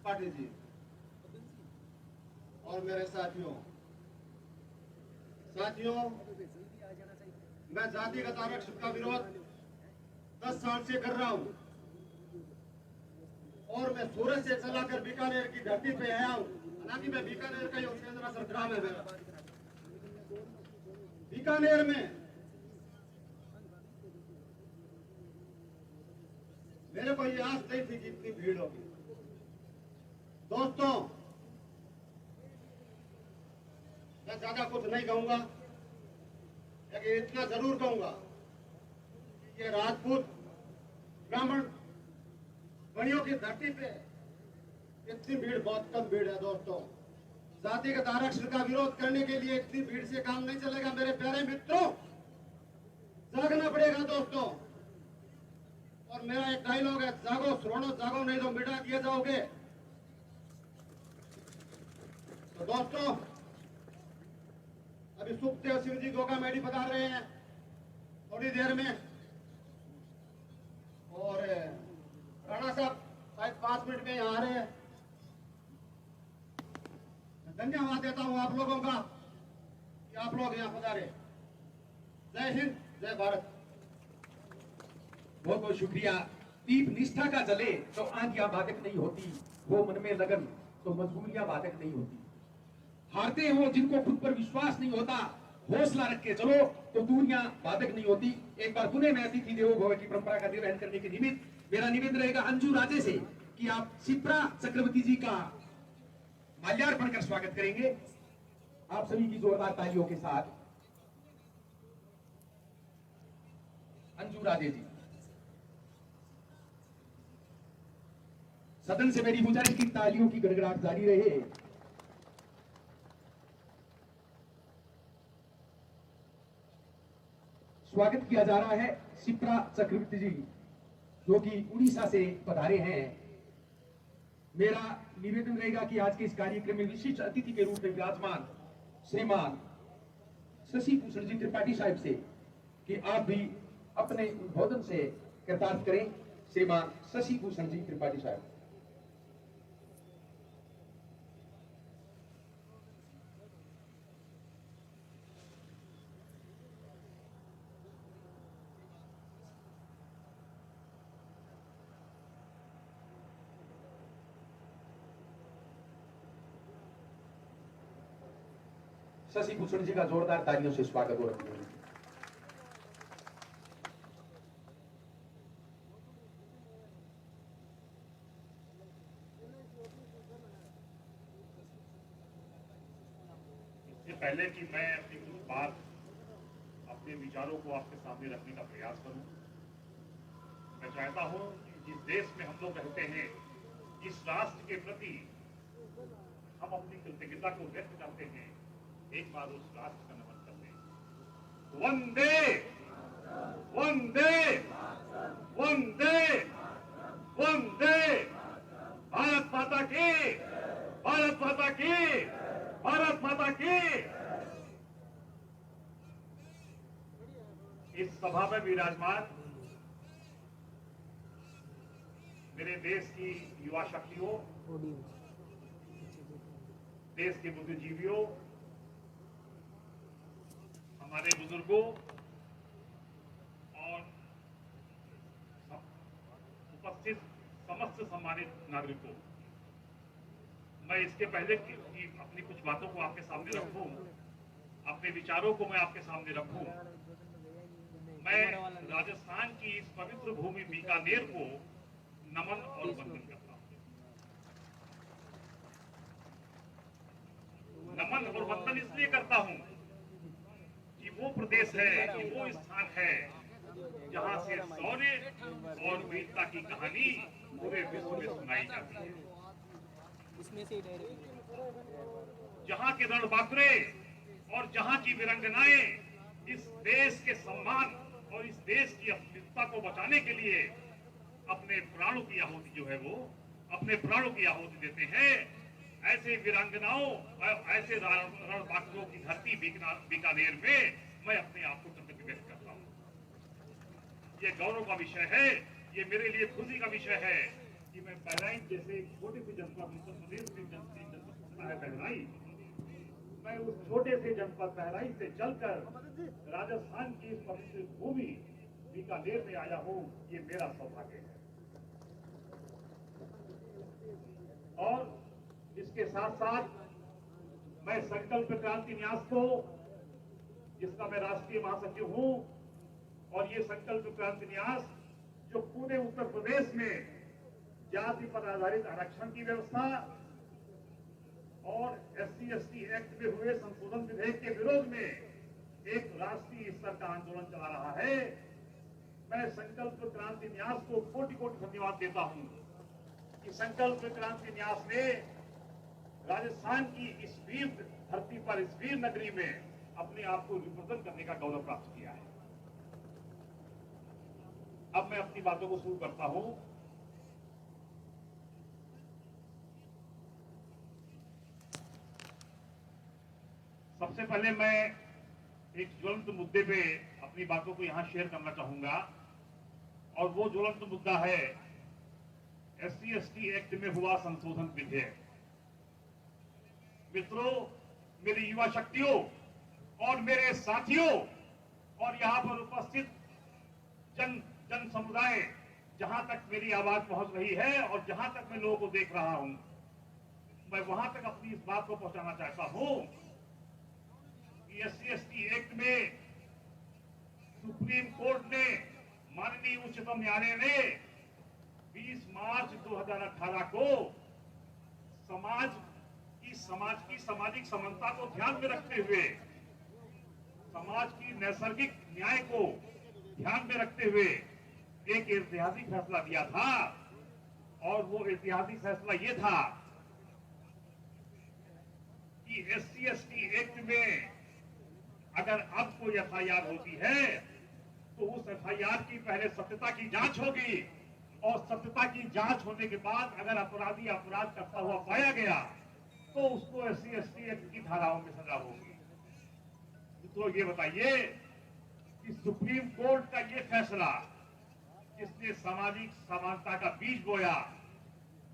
त्रिपाठी जी और मेरे साथियों, मैं जातिगत आरक्षण का विरोध 10 साल से कर रहा हूं और मैं सूरत से चलाकर बीकानेर की धरती पे आया हूं। हालांकि मैं बीकानेर का ही केंद्र सरकार है मेरा। बीकानेर में मेरे को ये आस नहीं थी कि इतनी भीड़ होगी। दोस्तों, मैं ज्यादा कुछ नहीं कहूंगा, लेकिन इतना जरूर कहूंगा कि ये राजपूत ब्राह्मण बड़ियों की धरती पे इतनी भीड़ बहुत कम भीड़ है। दोस्तों, जातिगत आरक्षण का विरोध करने के लिए इतनी भीड़ से काम नहीं चलेगा। मेरे प्यारे मित्रों, जागना पड़ेगा दोस्तों। और मेरा एक डायलॉग है, जागो श्रोणो जागो, नहीं तो मिटा दिए जाओगे। तो दोस्तों, अभी सुखदेव सिंह जी गोगा मेडी पधार रहे हैं थोड़ी देर में, और राणा साहब शायद 5 मिनट में यहाँ आ रहे हैं। मैं धन्यवाद देता हूँ आप लोगों का कि आप लोग यहाँ पधारे। जय हिंद, जय भारत। बहुत बहुत शुक्रिया। दीप निष्ठा का जले तो आंधियां बाधक नहीं होती, वो मन में लगन तो मजबूरियां बाधक नहीं होती। हारते हो जिनको खुद पर विश्वास नहीं होता, हौसला रख के चलो तो दूरियां बाधक नहीं होती। एक बार पुनः मैं अतिथि देवो भव की परंपरा का निर्वहन करने के निमित्त मेरा निवेदन रहेगा अंजू राजे से कि आप शिप्रा चक्रवर्ती जी का माल्यार्पण कर स्वागत करेंगे। आप सभी की जोरदार तालियों के साथ अंजू राजे जी। सदन से मेरी गुजारिश की तालियों की गड़गड़ाहट जारी रहे। स्वागत किया जा रहा है शिप्रा चक्रवर्ती जी, जो कि उड़ीसा से पधारे हैं। मेरा निवेदन रहेगा कि आज के इस कार्यक्रम में विशिष्ट अतिथि के रूप में विराजमान श्रीमान शशि भूषण जी त्रिपाठी साहब से कि आप भी अपने उद्बोधन से कृतार्थ करें। श्रीमान शशि भूषण जी त्रिपाठी साहब। शशि भूषण जी का जोरदार तालियों से स्वागत हो रहा है। इससे पहले कि मैं अपनी कुछ बात, अपने विचारों को आपके सामने रखने का प्रयास करूं, मैं चाहता हूं कि जिस देश में हम लोग रहते हैं, जिस राष्ट्र के प्रति हम अपनी कृतज्ञता को व्यक्त करते हैं, एक बार उस राष्ट्र का नमन कर लें। वंदे वंदे वंदे वंदे, भारत माता की, भारत माता की, भारत माता की। इस सभा में विराजमान मेरे देश की युवा शक्तियों, देश के बुद्धिजीवियों, हमारे बुजुर्गों और उपस्थित समस्त सम्मानित नागरिकों, मैं इसके पहले कि अपनी कुछ बातों को आपके सामने रखूं, अपने विचारों को मैं आपके सामने रखूं, मैं राजस्थान की इस पवित्र भूमि बीकानेर को नमन और वंदन करता हूं। नमन और वंदन इसलिए करता हूं कि वो प्रदेश है, कि वो स्थान है जहां से शौर्य और वीरता की कहानी पूरे विश्व में सुनाई जाती है। जहां के रणबांकुरे और जहां की वीरांगनाएं इस देश के सम्मान और इस देश की अस्मिता को बचाने के लिए अपने प्राणों की आहुति जो है वो अपने प्राणों की आहुति देते हैं, ऐसे वीरांगनाओं और ऐसे रणबांकुरों की धरती बीकानेर में मैं अपने आप को कृतज्ञ व्यक्त करता हूँ। ये गौरव का विषय है, ये मेरे लिए खुशी का विषय है कि मैं बहराइच जैसे एक छोटे से जनपद उत्तर प्रदेश में जनपद है बहराइच, मैं उस छोटे से जनपद बहराइच से चलकर राजस्थान की इस पवित्र भूमि बीकानेर में आया हूँ, ये मेरा सौभाग्य है। और इसके साथ साथ मैं संकल्प क्रांति न्यास को, जिसका मैं राष्ट्रीय महासचिव हूं, और ये संकल्प क्रांति न्यास जो पूरे उत्तर प्रदेश में जाति पर आधारित आरक्षण की व्यवस्था और SC/ST एक्ट में हुए संशोधन विधेयक के विरोध में एक राष्ट्रीय स्तर का आंदोलन चला रहा है। मैं संकल्प क्रांति न्यास को कोटि कोटि धन्यवाद देता हूं कि संकल्प क्रांति न्यास ने राजस्थान की इस वीर धरती पर, इस वीर नगरी में अपने आप को रिप्रेजेंट करने का गौरव प्राप्त किया है। अब मैं अपनी बातों को शुरू करता हूं। सबसे पहले मैं एक ज्वलंत मुद्दे पे अपनी बातों को यहां शेयर करना चाहूंगा, और वो ज्वलंत मुद्दा है SC/ST एक्ट में हुआ संशोधन विधेयक। मित्रों, मेरी युवा शक्तियों और मेरे साथियों और यहां पर उपस्थित जन समुदाय, जहां तक मेरी आवाज पहुंच रही है और जहां तक मैं लोगों को देख रहा हूं, मैं वहां तक अपनी इस बात को पहुंचाना चाहता हूं कि SC/ST एक्ट में सुप्रीम कोर्ट ने, माननीय उच्चतम न्यायालय ने 20 मार्च 2018 को समाज की सामाजिक समानता को ध्यान में रखते हुए, समाज की नैसर्गिक न्याय को ध्यान में रखते हुए एक ऐतिहासिक फैसला दिया था। और वो ऐतिहासिक फैसला ये था कि SC/ST एक्ट में अगर अब कोई FIR होती है तो उस FIR की पहले सत्यता की जांच होगी, और सत्यता की जांच होने के बाद अगर अपराधी अपराध करता हुआ पाया गया तो उसको SC/ST एक्ट की धाराओं में सजा होगी। तो ये बताइए कि सुप्रीम कोर्ट का ये फैसला, जिसने सामाजिक समानता का बीज बोया,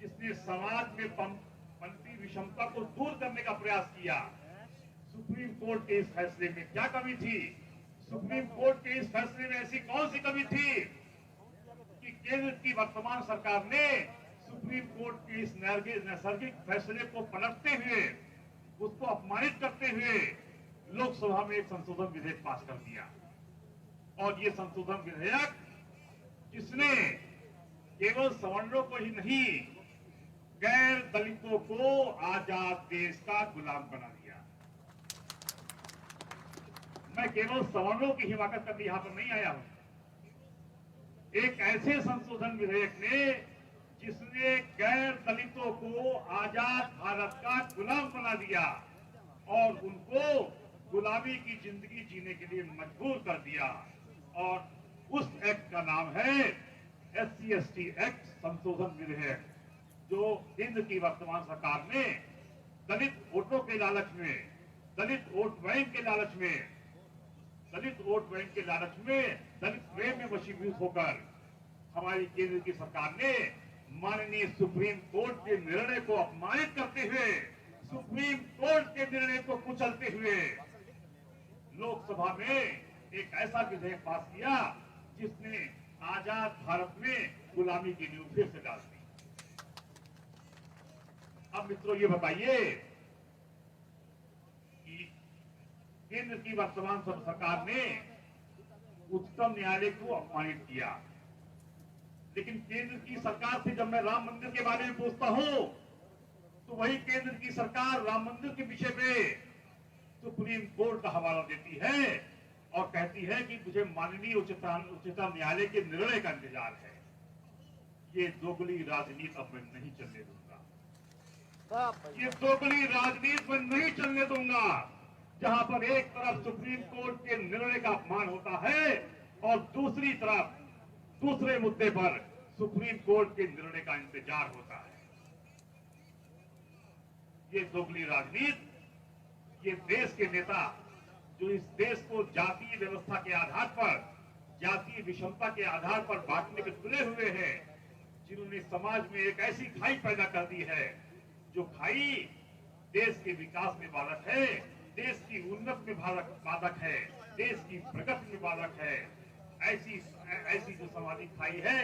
जिसने समाज में बनती विषमता को दूर करने का प्रयास किया, सुप्रीम कोर्ट के इस फैसले में क्या कमी थी? सुप्रीम कोर्ट के इस फैसले में ऐसी कौन सी कमी थी कि केंद्र की वर्तमान सरकार ने सुप्रीम कोर्ट के इस नैसर्गिक फैसले को पलटते हुए, उसको अपमानित करते हुए लोकसभा में एक संशोधन विधेयक पास कर दिया। और ये संशोधन विधेयक, जिसने केवल सवर्णों को ही नहीं, गैर दलितों को आजाद देश का गुलाम बना दिया। मैं केवल सवर्णों की हिमाकत करने यहां पर नहीं आया हूं। एक ऐसे संशोधन विधेयक ने जिसने गैर दलितों को आजाद भारत का गुलाम बना दिया और उनको गुलामी की जिंदगी जीने के लिए मजबूर कर दिया, और उस एक्ट का नाम है SC/ST एक्ट संशोधन विधेयक, जो केंद्र की वर्तमान सरकार ने दलित वोटों के लालच में, दलित वोट बैंक के लालच में, दलित प्रेम में वशीभूत होकर हमारी केंद्र की सरकार ने माननीय सुप्रीम कोर्ट के निर्णय को अपमानित करते हुए, सुप्रीम कोर्ट के निर्णय को कुचलते हुए लोकसभा में एक ऐसा विधेयक पास किया जिसने आजाद भारत में गुलामी की नींव फिर से डाल दी। अब मित्रों, ये बताइए कि केंद्र की वर्तमान सरकार ने उच्चतम न्यायालय को अपमानित किया, लेकिन केंद्र की सरकार से जब मैं राम मंदिर के बारे में पूछता हूं तो वही केंद्र की सरकार राम मंदिर के विषय में सुप्रीम कोर्ट का हवाला देती है और कहती है कि मुझे माननीय उच्चतम न्यायालय के निर्णय का इंतजार है। ये दोगली राजनीति अब मैं नहीं चलने दूंगा। ये दोगली राजनीति मैं नहीं चलने दूंगा, जहां पर एक तरफ सुप्रीम कोर्ट के निर्णय का अपमान होता है और दूसरी तरफ दूसरे मुद्दे पर सुप्रीम कोर्ट के निर्णय का इंतजार होता है। ये दोगली राजनीति, ये देश के नेता जो इस देश को जातीय व्यवस्था के आधार पर, जातीय विषमता के आधार पर बांटने में तुले हुए हैं, जिन्होंने समाज में एक ऐसी खाई पैदा कर दी है, जो खाई देश के विकास में बाधक है, देश की उन्नति में बाधक है, देश की प्रगति में बाधक है। ऐसी जो सामाजिक खाई है,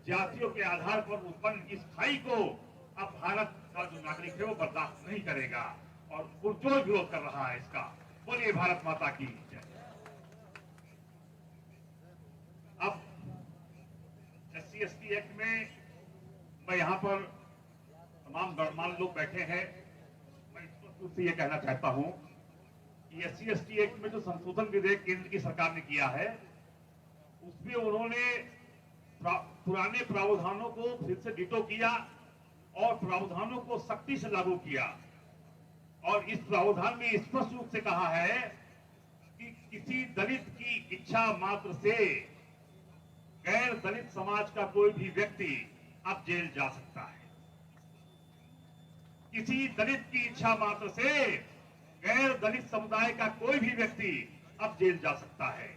जातियों के आधार पर उत्पन्न इस खाई को अब भारत का जो नागरिक है वो बर्दाश्त नहीं करेगा और पुरजोर विरोध कर रहा है इसका। बोलिए भारत माता की जय। अब SC/ST एक्ट में मैं यहाँ पर तमाम गणमान्य लोग बैठे हैं, मैं स्पष्ट रूप से ये कहना चाहता हूँ कि SC/ST एक्ट में जो संशोधन विधेयक केंद्र की सरकार ने किया है, उसमें उन्होंने पुराने प्रावधानों को फिर से डिटो किया और प्रावधानों को सख्ती से लागू किया। और इस प्रावधान में स्पष्ट रूप से कहा है कि किसी दलित की इच्छा मात्र से गैर दलित समाज का कोई भी व्यक्ति अब जेल जा सकता है। किसी दलित की इच्छा मात्र से गैर दलित समुदाय का कोई भी व्यक्ति अब जेल जा सकता है।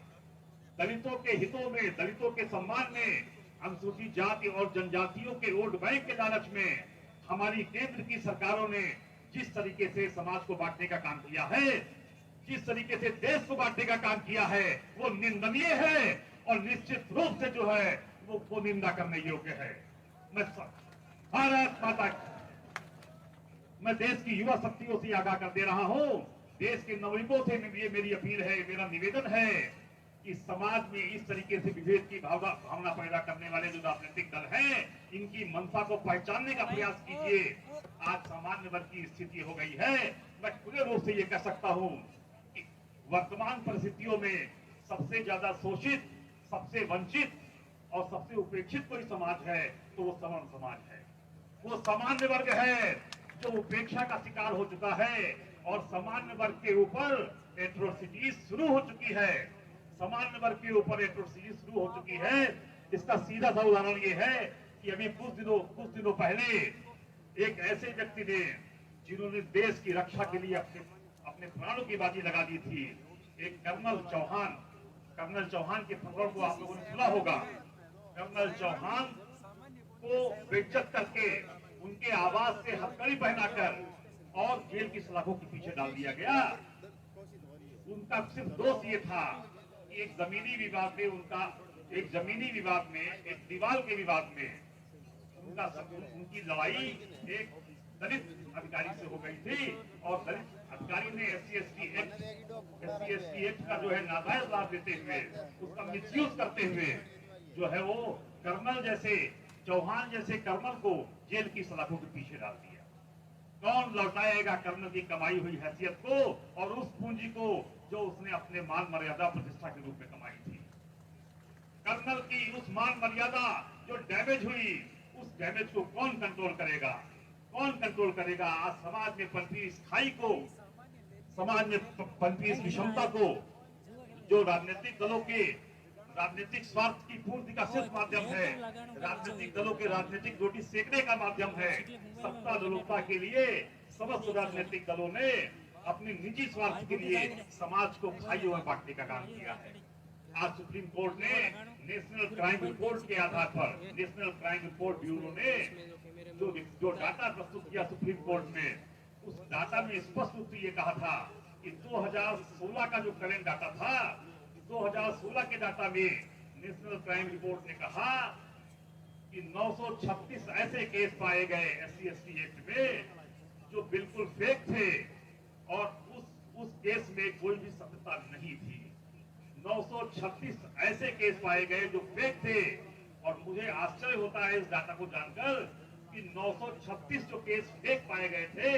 दलितों के हितों में, दलितों के सम्मान में, अनुसूचित जाति और जनजातियों के वोट बैंक के लालच में हमारी केंद्र की सरकारों ने जिस तरीके से समाज को बांटने का काम किया है, जिस तरीके से देश को बांटने का काम किया है, वो निंदनीय है और निश्चित रूप से जो है वो निंदा करने योग्य है। भारत माता, मैं देश की युवा शक्तियों से आगाह कर दे रहा हूं, देश के नवयुवकों से ये मेरी अपील है, मेरा निवेदन है कि समाज में इस तरीके से विभेद की भावना पैदा करने वाले जो राजनीतिक दल हैं, इनकी मंशा को पहचानने का प्रयास कीजिए। आज सामान्य वर्ग की स्थिति हो गई है। मैं खुले रूप से ये कह सकता हूं कि वर्तमान परिस्थितियों में सबसे ज्यादा शोषित, सबसे वंचित और सबसे उपेक्षित कोई समाज है तो वो सवर्ण समाज है। वो सामान्य वर्ग है जो उपेक्षा का शिकार हो चुका है और सामान्य वर्ग के ऊपर एट्रोसिटीज शुरू हो चुकी है। सामान्य वर्ग के ऊपर एट्रोसिटीज शुरू हो चुकी है। इसका सीधा सा उदाहरण ये है कि अभी कुछ दिनों पहले एक ऐसे व्यक्ति ने, जिन्होंने देश की रक्षा के लिए अपने प्राणों की बाजी लगा दी थी, एक कर्नल चौहान के प्रकरण को आप लोगों ने सुना होगा। कर्नल चौहान को बेइज्जत करके उनके आवाज से हथकड़ी पहनाकर और जेल की सलाखों के पीछे डाल दिया गया। उनका सिर्फ दोष ये था कि एक जमीनी विवाद में, एक दीवार के विवाद में उनकी लड़ाई एक दलित अधिकारी से हो गई थी और दलित अधिकारी ने SC/ST एक्ट का जो है नाजायज लाभ लेते हुए, उसका मिसयूज करते हुए जो है वो चौहान जैसे कर्नल को जेल की सलाखों के पीछे डाल दिया। कौन लौटाएगा कर्नल की कमाई हुई हैसियत को और उस पूंजी को जो उसने अपने मान मर्यादा प्रतिष्ठा के रूप में कमाई थी। कर्नल की उस मान मर्यादा जो डैमेज हुई, उस डैमेज को कौन कंट्रोल करेगा? आज समाज में पनपी इस खाई को, समाज में पनपी इस विषमता को, जो राजनीतिक दलों के राजनीतिक स्वार्थ की पूर्ति का सिर्फ माध्यम है, राजनीतिक दलों के राजनीतिक रोटी सेकने का माध्यम है, सत्ता लोलुपता के लिए समस्त राजनीतिक दलों ने अपने निजी स्वार्थ के लिए समाज को खाइयों में बांटने का काम किया है। आज सुप्रीम कोर्ट ने नेशनल क्राइम रिपोर्ट के आधार पर, नेशनल क्राइम रिपोर्ट ब्यूरो ने जो डाटा प्रस्तुत किया सुप्रीम कोर्ट में, उस डाटा में स्पष्ट रूप से ये कहा था कि 2016 का जो करेंट डाटा था, 2016 के डाटा में नेशनल क्राइम रिपोर्ट ने कहा कि 936 ऐसे केस पाए गए SC/ST एक्ट में जो बिल्कुल फेक थे और उस केस में कोई भी सत्यता नहीं थी। 936 ऐसे केस पाए गए जो फेक थे और मुझे आश्चर्य होता है इस डाटा को जानकर कि 936 जो केस फेक पाए गए थे,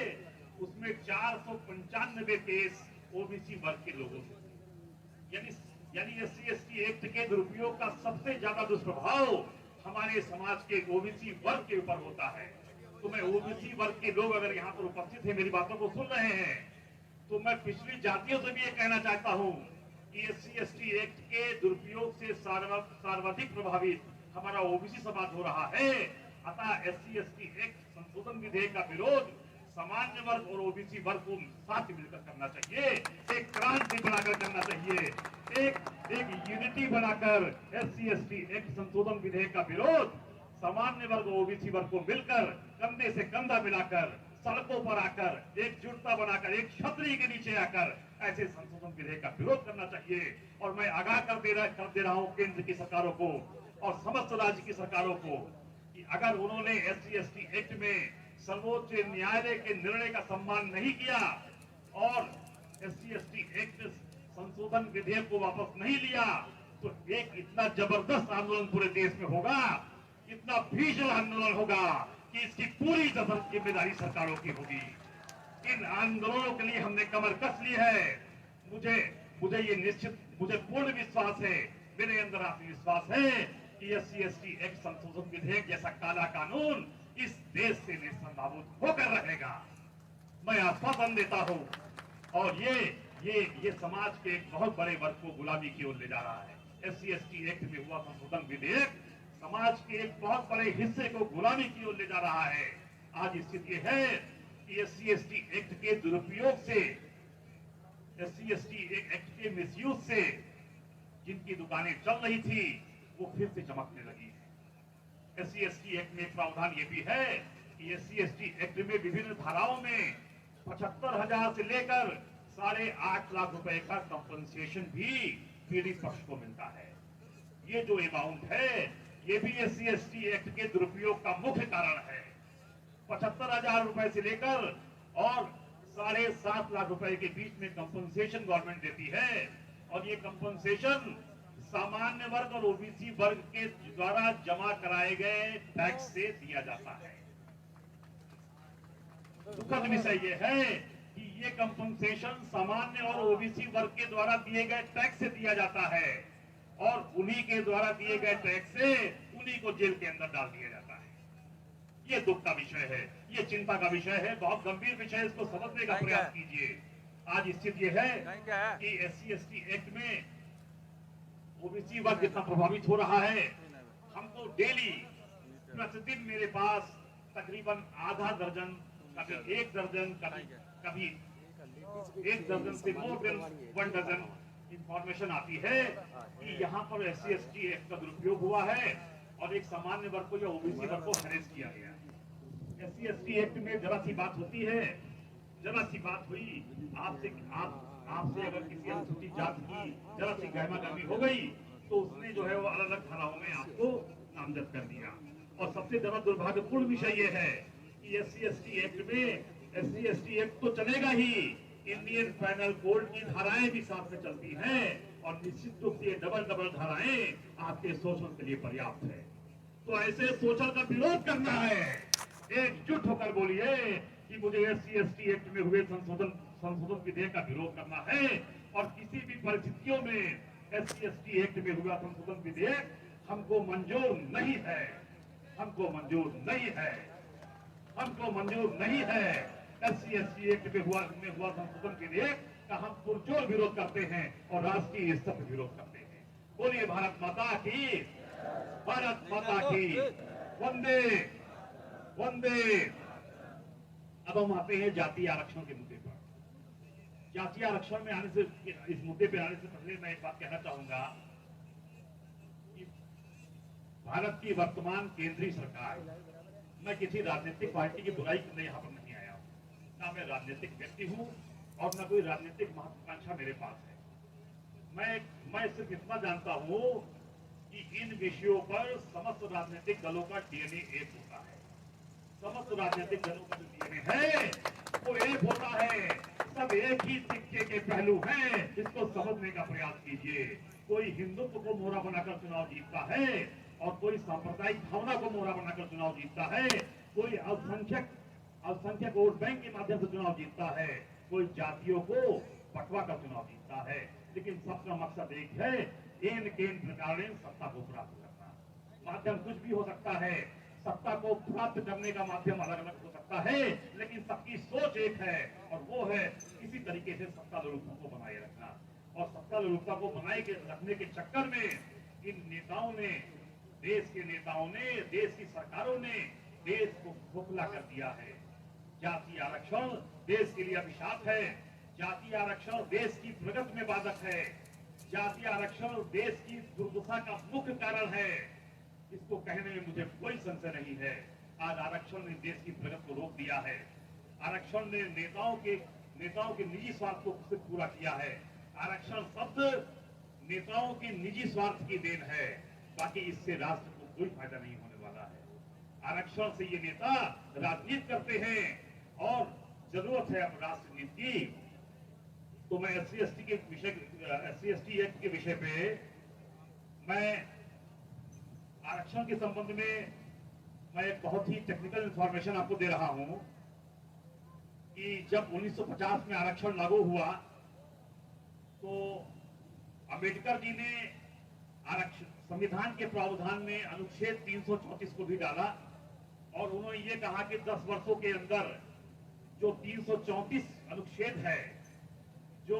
उसमें 495 केस OBC वर्ग के लोगों से, यानी SC/ST एक्ट के दुरुपयोग का सबसे ज्यादा दुष्प्रभाव हमारे समाज के OBC वर्ग के ऊपर होता है। तो मैं OBC वर्ग के लोग अगर यहाँ पर उपस्थित है, मेरी बातों को सुन रहे हैं, तो मैं पिछली जातियों से भी ये कहना चाहता हूँ कि SC/ST एक्ट के दुरुपयोग से सर्वाधिक प्रभावित हमारा OBC समाज हो रहा है। अतः SC/ST एक्ट संशोधन विधेयक का विरोध सामान्य वर्ग और OBC वर्ग को साथ मिलकर करना चाहिए, एक क्रांति बनाकर करना चाहिए, एक यूनिटी बनाकर SC/ST एक्ट संशोधन विधेयक का विरोध सामान्य वर्ग ओबीसी वर्ग को मिलकर कंधे से कंधा मिलाकर सड़कों पर आकर एकजुटता बनाकर एक छतरी के नीचे आकर ऐसे संशोधन विधेयक का विरोध करना चाहिए। और मैं आगाह कर दे रहा हूं केंद्र की सरकारों को और समस्त राज्य की सरकारों को कि अगर उन्होंने SC/ST एक्ट में सर्वोच्च न्यायालय के निर्णय का सम्मान नहीं किया और SC/ST एक्ट संशोधन विधेयक को वापस नहीं लिया तो एक इतना जबरदस्त आंदोलन पूरे देश में होगा, इतना भीषण आंदोलन होगा कि इसकी पूरी जिम्मेदारी सरकारों की होगी। इन आंदोलनों के लिए हमने कमर कस ली है। मुझे पूर्ण विश्वास है, मेरे अंदर आत्मविश्वास है कि SC/ST एक्ट संशोधन विधेयक जैसा काला कानून इस देश से निस्संदेह होकर रहेगा। मैं आश्वासन देता हूं। और ये समाज के एक बहुत बड़े वर्ग को गुलामी की ओर ले जा रहा है। SC/ST एक्ट में हुआ संशोधन विधेयक समाज के एक बहुत बड़े हिस्से को गुलामी की ओर ले जा रहा है। आज स्थिति है कि SC/ST एक्ट के दुरुपयोग से, SC/ST एक्ट के मिसयूज से जिनकी दुकानें चल रही थी वो फिर से चमकने लगी है। SC/ST एक्ट में एक प्रावधान ये भी है कि SC/ST एक्ट में विभिन्न धाराओं में 75,000 से लेकर 8.5 लाख रुपए का कंपनसेशन भी पीड़ित पक्ष को मिलता है। ये जो अमाउंट है ये भी SC/ST एक्ट के दुरुपयोग का मुख्य कारण है। 75,000 रुपए से लेकर और 7.5 लाख रुपए के बीच में कंपनसेशन गवर्नमेंट देती है और ये कंपनसेशन सामान्य वर्ग और ओबीसी वर्ग के द्वारा जमा कराए गए टैक्स से दिया जाता है। दुखद विषय ये है कि ये कंपनसेशन सामान्य और ओबीसी वर्ग के द्वारा दिए गए टैक्स से दिया जाता है और उन्हीं के द्वारा दिए गए टैक्स से उन्हीं को जेल के अंदर डाल दिया जाता है। ये दुख का विषय है, ये चिंता का विषय है, बहुत गंभीर विषय है। इसको समझने का प्रयास कीजिए। आज स्थिति यह है कि SC/ST एक्ट में ओबीसी वर्ग जितना प्रभावित हो रहा है, हमको डेली प्रतिदिन मेरे पास तकरीबन आधा दर्जन, कभी 1 दर्जन, कभी 1 दर्जन से मोर देन 1 दर्जन इंफॉर्मेशन आती है कि यहाँ पर SC/ST एक्ट का दुरुपयोग हुआ है और एक सामान्य वर्ग को या ओबीसी वर्ग को हैरेस किया गया है। SC/ST एक्ट में जरा सी बात होती है, जरा सी बात हुई आपसे अगर किसी अनुसूचित जाति की जरा सी गहमा-गहमी हो गई तो उसने जो है वो अलग-अलग धाराओं में आपको नामजद कर दिया। और सबसे ज्यादा दुर्भाग्यपूर्ण विषय ये है कि SC/ST एक्ट में SC/ST एक्ट तो चलेगा ही, इंडियन पैनल कोड की धाराएं भी साथ में चलती हैं और निश्चित रूप से डबल धाराएं आपके शोषण के लिए पर्याप्त है। तो ऐसे शोषण का विरोध करना है। एकजुट होकर बोलिए कि मुझे SC/ST एक्ट में हुए संशोधन विधेयक का विरोध करना है और किसी भी परिस्थितियों में SC/ST एक्ट में हुआ संशोधन विधेयक हमको मंजूर नहीं है, हमको मंजूर नहीं है, हमको मंजूर नहीं है। SC/ST एक्ट में हुआ संशोधन विधेयक का हम पुरजोर विरोध करते हैं और राष्ट्रीय स्तर पर विरोध करते हैं। बोलिए भारत माता की, भारत माता की, वंदे वंदे। अब हम आते हैं जातीय आरक्षण के मुद्दे पर। जातीय आरक्षण में आने से, इस मुद्दे पे आने से पहले मैं एक बात कहना चाहूंगा कि भारत की वर्तमान केंद्रीय सरकार, मैं किसी राजनीतिक पार्टी की बुराई करने यहाँ पर नहीं आया हूँ, ना मैं राजनीतिक व्यक्ति हूँ और न कोई राजनीतिक महत्वाकांक्षा मेरे पास है। मैं सिर्फ इतना जानता हूँ कि इन विषयों पर समस्त राजनीतिक दलों का DNA एक होता है। समस्त राजनीतिक दलों का जो DNA है वो एक होता है। सब एक ही सिक्के के पहलू हैं, इसको समझने का प्रयास कीजिए। कोई हिंदुत्व को मोहरा बनाकर चुनाव जीतता है और कोई सांप्रदायिक भावना को मोहरा बनाकर चुनाव जीतता है, कोई अल्पसंख्यक वोट बैंक के माध्यम से चुनाव जीतता है, कोई जातियों को बंटवा कर चुनाव जीतता है, लेकिन सबका मकसद एक है, एन केन प्रकार सत्ता को प्राप्त करना। माध्यम कुछ भी हो सकता है, सत्ता को प्राप्त करने का माध्यम अलग अलग हो सकता है, लेकिन सबकी सोच एक है और वो है किसी तरीके से सत्ता लोलुपता को बनाए रखना। और सत्ता लोलुपता को बनाए रखने के चक्कर में इन नेताओं ने, देश के नेताओं ने, देश की सरकारों ने देश को खोखला कर दिया है। जातीय आरक्षण देश के लिए अभिशाप है। जातीय आरक्षण देश की प्रगति में बाधक है। जातीय आरक्षण देश की दुर्दशा का मुख्य कारण है। इसको कहने में मुझे कोई संशय नहीं है। आज आरक्षण ने देश की प्रगति को रोक दिया है। आरक्षण ने नेताओं के निजी स्वार्थ को सिर्फ पूरा किया है। आरक्षण शब्द नेताओं के निजी स्वार्थ की देन है, बाकी इससे राष्ट्र को कोई फायदा नहीं होने वाला है। आरक्षण से ये नेता राजनीति करते हैं और जरूरत है अब राष्ट्र नीति की। तो मैं SC/ST एक्ट के विषय पे मैं आरक्षण के संबंध में मैं एक बहुत ही टेक्निकल इंफॉर्मेशन आपको दे रहा हूं कि जब 1950 में आरक्षण लागू हुआ तो अंबेडकर जी ने आरक्षण संविधान के प्रावधान में अनुच्छेद 334 को भी डाला और उन्होंने ये कहा कि 10 वर्षों के अंदर जो 334 अनुच्छेद है, जो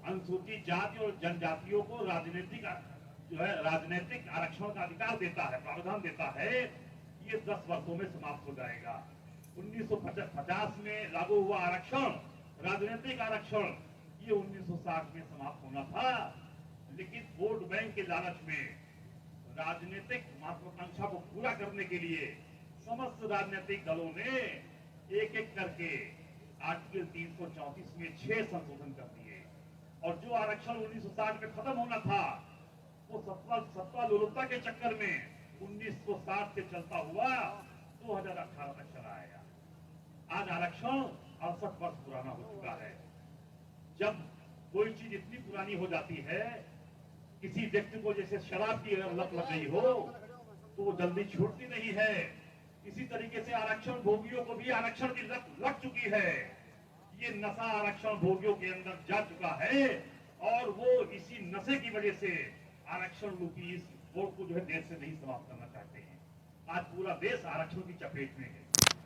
अनुसूचित जाति और जनजातियों को राजनीतिक आरक्षण का अधिकार देता है, प्रावधान देता है, ये 10 वर्षों में समाप्त हो जाएगा। 1950 में लागू हुआ आरक्षण, राजनीतिक आरक्षण, ये 1960 में समाप्त होना था। लेकिन वोट बैंक के लालच में राजनीतिक महत्वाकांक्षा को पूरा करने के लिए समस्त राजनीतिक दलों ने एक एक करके आर्टिकल 334 में 6 संशोधन कर दिए और जो आरक्षण 1960 में खत्म होना था वो सत्ता लोलुपता के चक्कर में 1960 से चलता हुआ 2018 तक चला आएगा। आज आरक्षण 68 वर्ष पुराना हो चुका है। जब कोई चीज इतनी पुरानी हो जाती है, किसी व्यक्ति को जैसे शराब की लत लग गई हो तो वो जल्दी छूटती नहीं है। इसी तरीके से आरक्षण भोगियों को भी आरक्षण की लत लग चुकी है। ये नशा आरक्षण भोगियों के अंदर जा चुका है और वो इसी नशे की वजह से आरक्षण रूपी इस वोट को जो है देश से नहीं समाप्त करना चाहते हैं। आज पूरा देश आरक्षण की चपेट में है।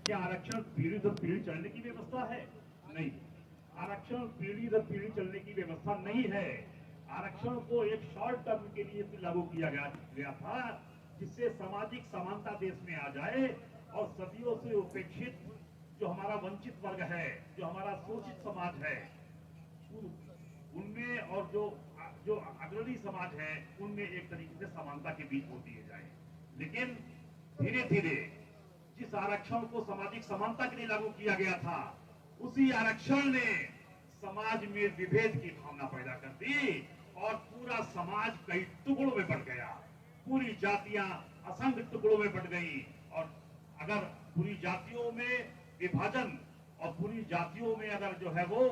क्या आरक्षण पीढ़ी दर पीढ़ी चलने की व्यवस्था है? नहीं, आरक्षण पीढ़ी दर पीढ़ी चलने की व्यवस्था नहीं है। आरक्षण को एक शॉर्ट टर्म के लिए लागू किया गया था जिससे सामाजिक समानता देश में आ जाए और सदियों से उपेक्षित जो हमारा वंचित वर्ग है, जो हमारा शोषित समाज है, उनमें और जो अग्रणी समाज है उनमें एक तरीके से समानता के बीच हो दिए जाए। लेकिन धीरे धीरे जिस आरक्षण को सामाजिक समानता के लिए लागू किया गया था, उसी आरक्षण ने समाज में विभेद की भावना पैदा कर दी और पूरा समाज कई टुकड़ों में बंट गया। पूरी जातियां असंख्य टुकड़ों में बंट गई और अगर पूरी जातियों में विभाजन और पूरी जातियों में अगर जो है वो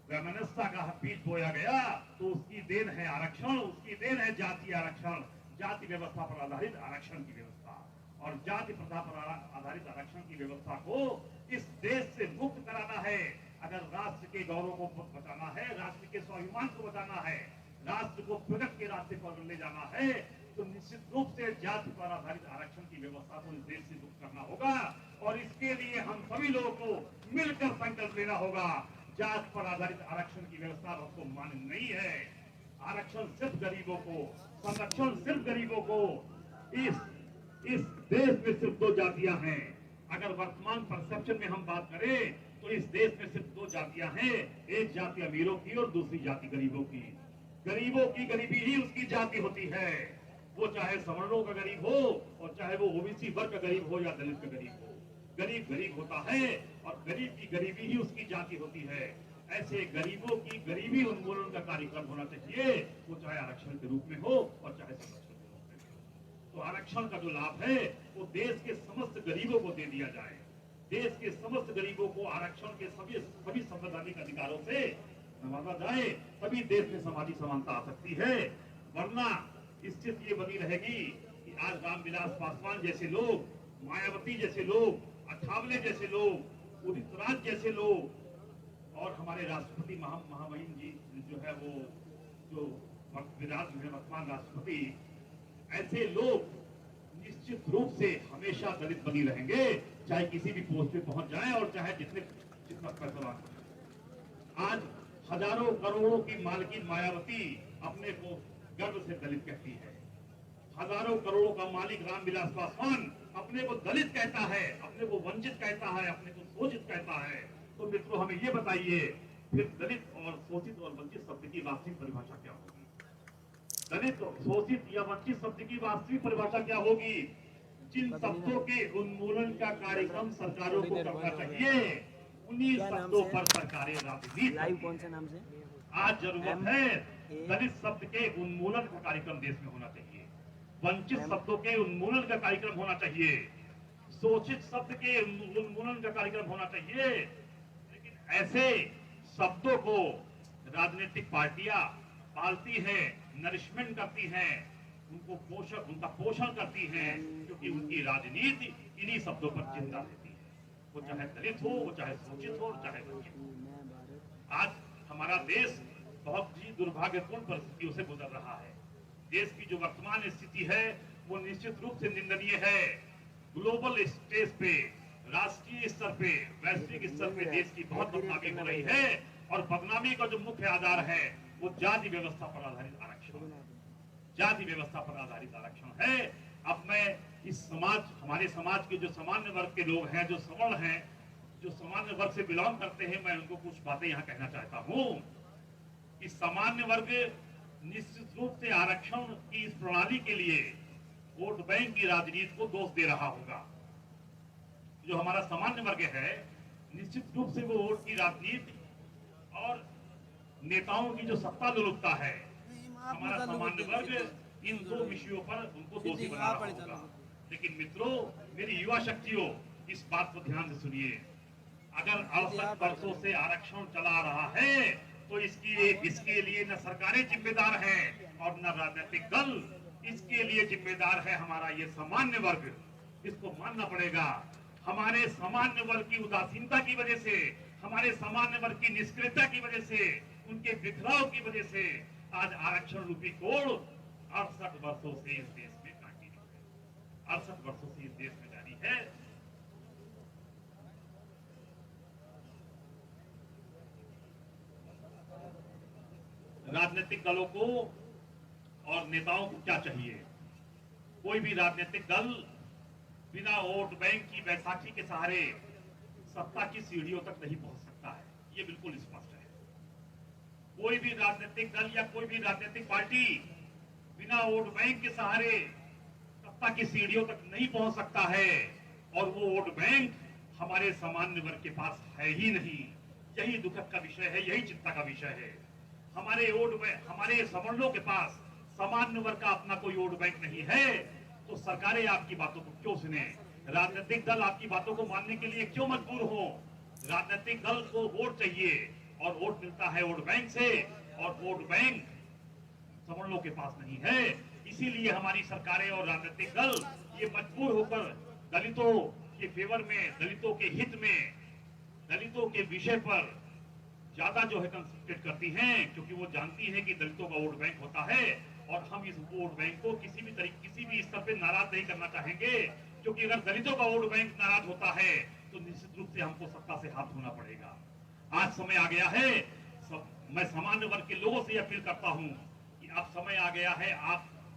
वैमनस्यता का बीज बोया गया तो उसकी देन है आरक्षण, उसकी देन है जाति आरक्षण, जाति व्यवस्था पर आधारित आरक्षण की व्यवस्था। और जाति प्रथा पर आधारित आरक्षण की व्यवस्था को इस देश से मुक्त कराना है। अगर राष्ट्र के गौरव को बचाना है, राष्ट्र के स्वाभिमान को बचाना है, राष्ट्र को प्रगति के रास्ते पर ले जाना है, तो निश्चित रूप से जाति पर आधारित आरक्षण की व्यवस्था को इस देश से मुक्त करना होगा। और इसके लिए हम सभी लोगों को मिलकर संकल्प लेना होगा। जाति पर आधारित आरक्षण की व्यवस्था हमको मान्य नहीं है। आरक्षण सिर्फ गरीबों को, संरक्षण सिर्फ गरीबों को। इस देश में सिर्फ 2 जातियां हैं। अगर वर्तमान परसेप्शन में हम बात करें तो इस देश में सिर्फ 2 जातियां हैं, एक जाति अमीरों की और दूसरी जाति गरीबों की। गरीबों की गरीबी ही उसकी जाति होती है, वो चाहे सवर्णों का गरीब हो और चाहे वो ओबीसी वर्ग का गरीब हो या दलित का गरीब हो। गरीब गरीब होता है और गरीब की गरीबी ही उसकी जाति होती है। ऐसे गरीबों की गरीबी उन्मूलन का कार्यक्रम होना चाहिए, वो चाहे आरक्षण के रूप में हो और चाहे संरक्षण के रूप में हो। तो आरक्षण का जो लाभ है वो देश के समस्त गरीबों को दे दिया जाए। देश के समस्त गरीबों को आरक्षण के सभी संवैधानिक अधिकारों से नवाजा जाए, तभी देश में सामाजिक समानता आ सकती है। वरना स्थिति ये बनी रहेगी कि आज रामविलास पासवान जैसे लोग, मायावती जैसे लोग, अठावले जैसे लोग, उदित राज जैसे लोग और हमारे राष्ट्रपति महामहिम जी जो है वो जो वर्तमान राष्ट्रपति, ऐसे लोग निश्चित रूप से हमेशा दलित बनी रहेंगे, चाहे किसी भी पोस्ट पे पहुंच जाए और चाहे जितना पैसा। आज हजारों करोड़ों की मालकिन मायावती अपने को गर्व से दलित कहती है। हजारों करोड़ों का मालिक रामविलास पासवान अपने को दलित कहता है, अपने को वंचित कहता है, अपने को शोषित कहता है। तो मित्रों हमें ये बताइए फिर दलित और शोषित और वंचित शब्द की वास्तविक परिभाषा क्या होगी? दलित, शोषित या वंचित शब्द की वास्तविक परिभाषा क्या होगी? जिन शब्दों के उन्मूलन का कार्यक्रम सरकारों को करना चाहिए, उन्हीं शब्दों पर सरकारें राजनीति लाइव कौन से नाम से? आज जरूरत है दलित शब्द के उन्मूलन का कार्यक्रम देश में होना चाहिए, वंचित शब्दों के उन्मूलन का कार्यक्रम होना चाहिए, शोषित शब्द के उन्मूलन का कार्यक्रम होना चाहिए। लेकिन ऐसे शब्दों को राजनीतिक पार्टियां पालती हैं, नरिशमेंट करती हैं, उनका पोषण करती हैं, क्योंकि उनकी राजनीति इन्हीं शब्दों पर जिंदा रहती है। वो चाहे दलित हो, वो चाहे शोषित हो, चाहे वंचित हो। आज हमारा देश बहुत ही दुर्भाग्यपूर्ण परिस्थितियों से गुजर रहा है। देश की जो वर्तमान स्थिति है वो निश्चित रूप से निंदनीय है। ग्लोबल स्टेज पे, राष्ट्रीय स्तर पे, वैश्विक स्तर पे देश की बहुत बदनामी हो रही है, और बदनामी का जो मुख्य आधार है वो जाति व्यवस्था पर आधारित आरक्षण है। जाति व्यवस्था पर आधारित आरक्षण है। अब मैं इस समाज, हमारे समाज के जो सामान्य वर्ग के लोग हैं, जो सवर्ण हैं, जो सामान्य वर्ग से बिलोंग करते हैं, मैं उनको कुछ बातें यहाँ कहना चाहता हूँ। इस सामान्य वर्ग निश्चित रूप से आरक्षण की इस प्रणाली के लिए वोट बैंक की राजनीति को दोष दे रहा होगा। जो हमारा सामान्य वर्ग है, निश्चित रूप से वो वोट की राजनीति और नेताओं की जो सत्ता लोलुपता है, हमारा सामान्य वर्ग इन दो विषयों पर उनको दोषी बना रहा होगा। लेकिन मित्रों, मेरी युवा शक्तियों, इस बात को ध्यान से सुनिए। अगर 68 वर्षों से आरक्षण चला रहा है तो इसके लिए न सरकारें जिम्मेदार हैं और न राजनीतिक दल। इसके लिए जिम्मेदार है हमारा ये सामान्य वर्ग। इसको मानना पड़ेगा। हमारे सामान्य वर्ग की उदासीनता की वजह से, हमारे सामान्य वर्ग की निष्क्रियता की वजह से, उनके बिखराव की वजह से आज आरक्षण रूपी कोड 68 वर्षों से इस देश में कंटिन्यू है। 68 वर्षों से इस देश में जारी है। राजनीतिक दलों को और नेताओं को क्या चाहिए? कोई भी राजनीतिक दल बिना वोट बैंक की बैसाखी के सहारे सत्ता की सीढ़ियों तक नहीं पहुंच सकता है। ये बिल्कुल स्पष्ट है। कोई भी राजनीतिक दल या कोई भी राजनीतिक पार्टी बिना वोट बैंक के सहारे सत्ता की सीढ़ियों तक नहीं पहुंच सकता है, और वो वोट बैंक हमारे सामान्य वर्ग के पास है ही नहीं। यही दुखद का विषय है, यही चिंता का विषय है। हमारे सवर्णों के पास सामान्य वर्ग का अपना कोई वोट बैंक नहीं है, तो सरकारें आपकी बातों को क्यों सुने? राजनीतिक दल आपकी बातों को मानने के लिए क्यों मजबूर हो? राजनीतिक दल को वोट चाहिए, और वोट मिलता है वोट बैंक से, और वोट बैंक सवर्णों के पास नहीं है। इसीलिए हमारी सरकारें और राजनीतिक दल ये मजबूर होकर दलितों के फेवर में, दलितों के हित में, दलितों के विषय पर ज्यादा जो है कंसंट्रेट करती हैं, क्योंकि वो जानती हैं कि दलितों का वोट बैंक होता है, और हम इस वोट बैंक को किसी भी स्तर पे नाराज नहीं करना चाहेंगे। क्योंकि अगर दलितों का वोट बैंक नाराज होता है तो निश्चित रूप से हमको सत्ता से हाथ धोना पड़ेगा। आज समय आ गया है, मैं सामान्य वर्ग के लोगों से अपील करता हूं कि अब समय आ गया है,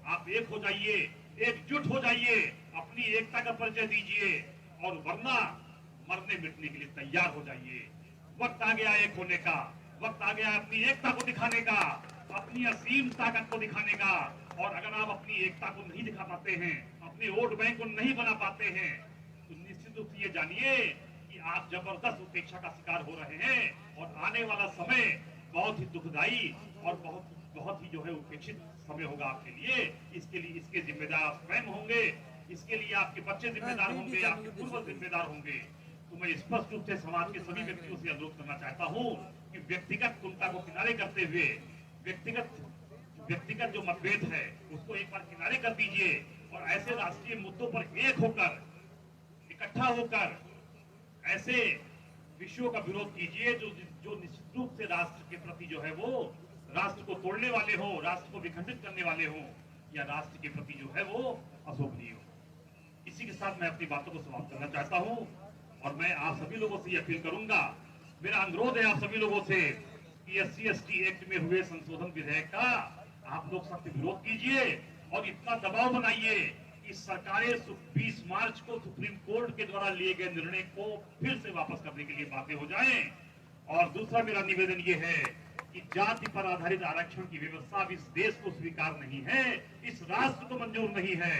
आप एक हो जाइए, एकजुट हो जाइए, अपनी एकता का परिचय दीजिए, और वरना मरने मिटने के लिए तैयार हो जाइए। वक्त आ गया एक होने का, वक्त आ गया अपनी एकता को दिखाने का, अपनी असीम ताकत को दिखाने का। और अगर आप अपनी एकता को नहीं दिखा पाते हैं, अपने वोट बैंक को नहीं बना पाते हैं, तो निश्चित रूप से ये जानिए कि आप जबरदस्त उपेक्षा का शिकार हो रहे हैं, और आने वाला समय बहुत ही दुखदाई और बहुत ही जो है उपेक्षित समय होगा आपके लिए। इसके जिम्मेदार आप स्वयं होंगे, इसके लिए आपके बच्चे जिम्मेदार होंगे, आपके पूर्वज जिम्मेदार होंगे। तो मैं स्पष्ट रूप से समाज के सभी व्यक्तियों से अनुरोध करना चाहता हूं कि व्यक्तिगत कुंठा को किनारे करते हुए व्यक्तिगत जो मतभेद है उसको एक बार किनारे कर दीजिए, और ऐसे राष्ट्रीय मुद्दों पर एक होकर, इकट्ठा होकर ऐसे विषयों का विरोध कीजिए जो निश्चित रूप से राष्ट्र के प्रति जो है वो राष्ट्र को तोड़ने वाले हो, राष्ट्र को विखंडित करने वाले हो, या राष्ट्र के प्रति जो है वो अशोभनीय हो। इसी के साथ मैं अपनी बातों को समाप्त करना चाहता हूं, और मैं आप सभी लोगों से अपील करूंगा, मेरा अनुरोध है आप सभी लोगों से कि SC/ST एक्ट में हुए संशोधन विधेयक का आप लोग सख्त विरोध कीजिए, और इतना दबाव बनाइए कि सरकारें 20 मार्च को सुप्रीम कोर्ट के द्वारा लिए गए निर्णय को फिर से वापस करने के लिए बाध्य हो जाएं। और दूसरा मेरा निवेदन ये है कि जाति पर आधारित आरक्षण की व्यवस्था अब इस देश को स्वीकार नहीं है, इस राष्ट्र को मंजूर नहीं है।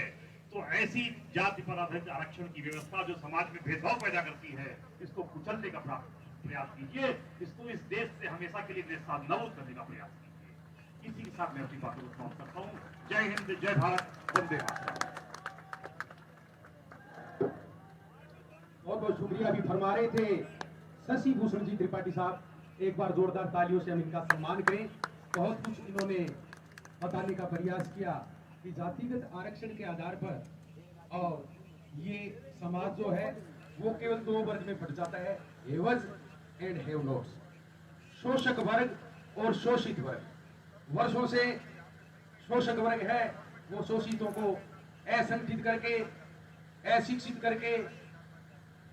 तो ऐसी जाति पर आधारित आरक्षण की व्यवस्था जो समाज में भेदभाव पैदा करती है, इसको कुचलने का प्रयास कीजिए। इसको इस देश से हमेशा के लिए नेस्तनाबूद करने का प्रयास कीजिए। इसी के साथ मैं अपनी बातों को समाप्त करता हूँ। जय हिंद, जय भारत, वंदे मातरम। बहुत बहुत शुक्रिया। अभी फरमा रहे थे शशि भूषण जी त्रिपाठी साहब, एक बार जोरदार तालियों से हम इनका सम्मान करें। बहुत कुछ इन्होंने बताने का प्रयास किया कि जातिगत आरक्षण के आधार पर और ये समाज जो है वो केवल दो वर्ग में बट जाता है, हेवज एंड हैव नॉट्स, शोषक वर्ग और शोषित वर्ग। वर्षों से शोषक वर्ग है वो शोषितों को असंगठित करके, अशिक्षित करके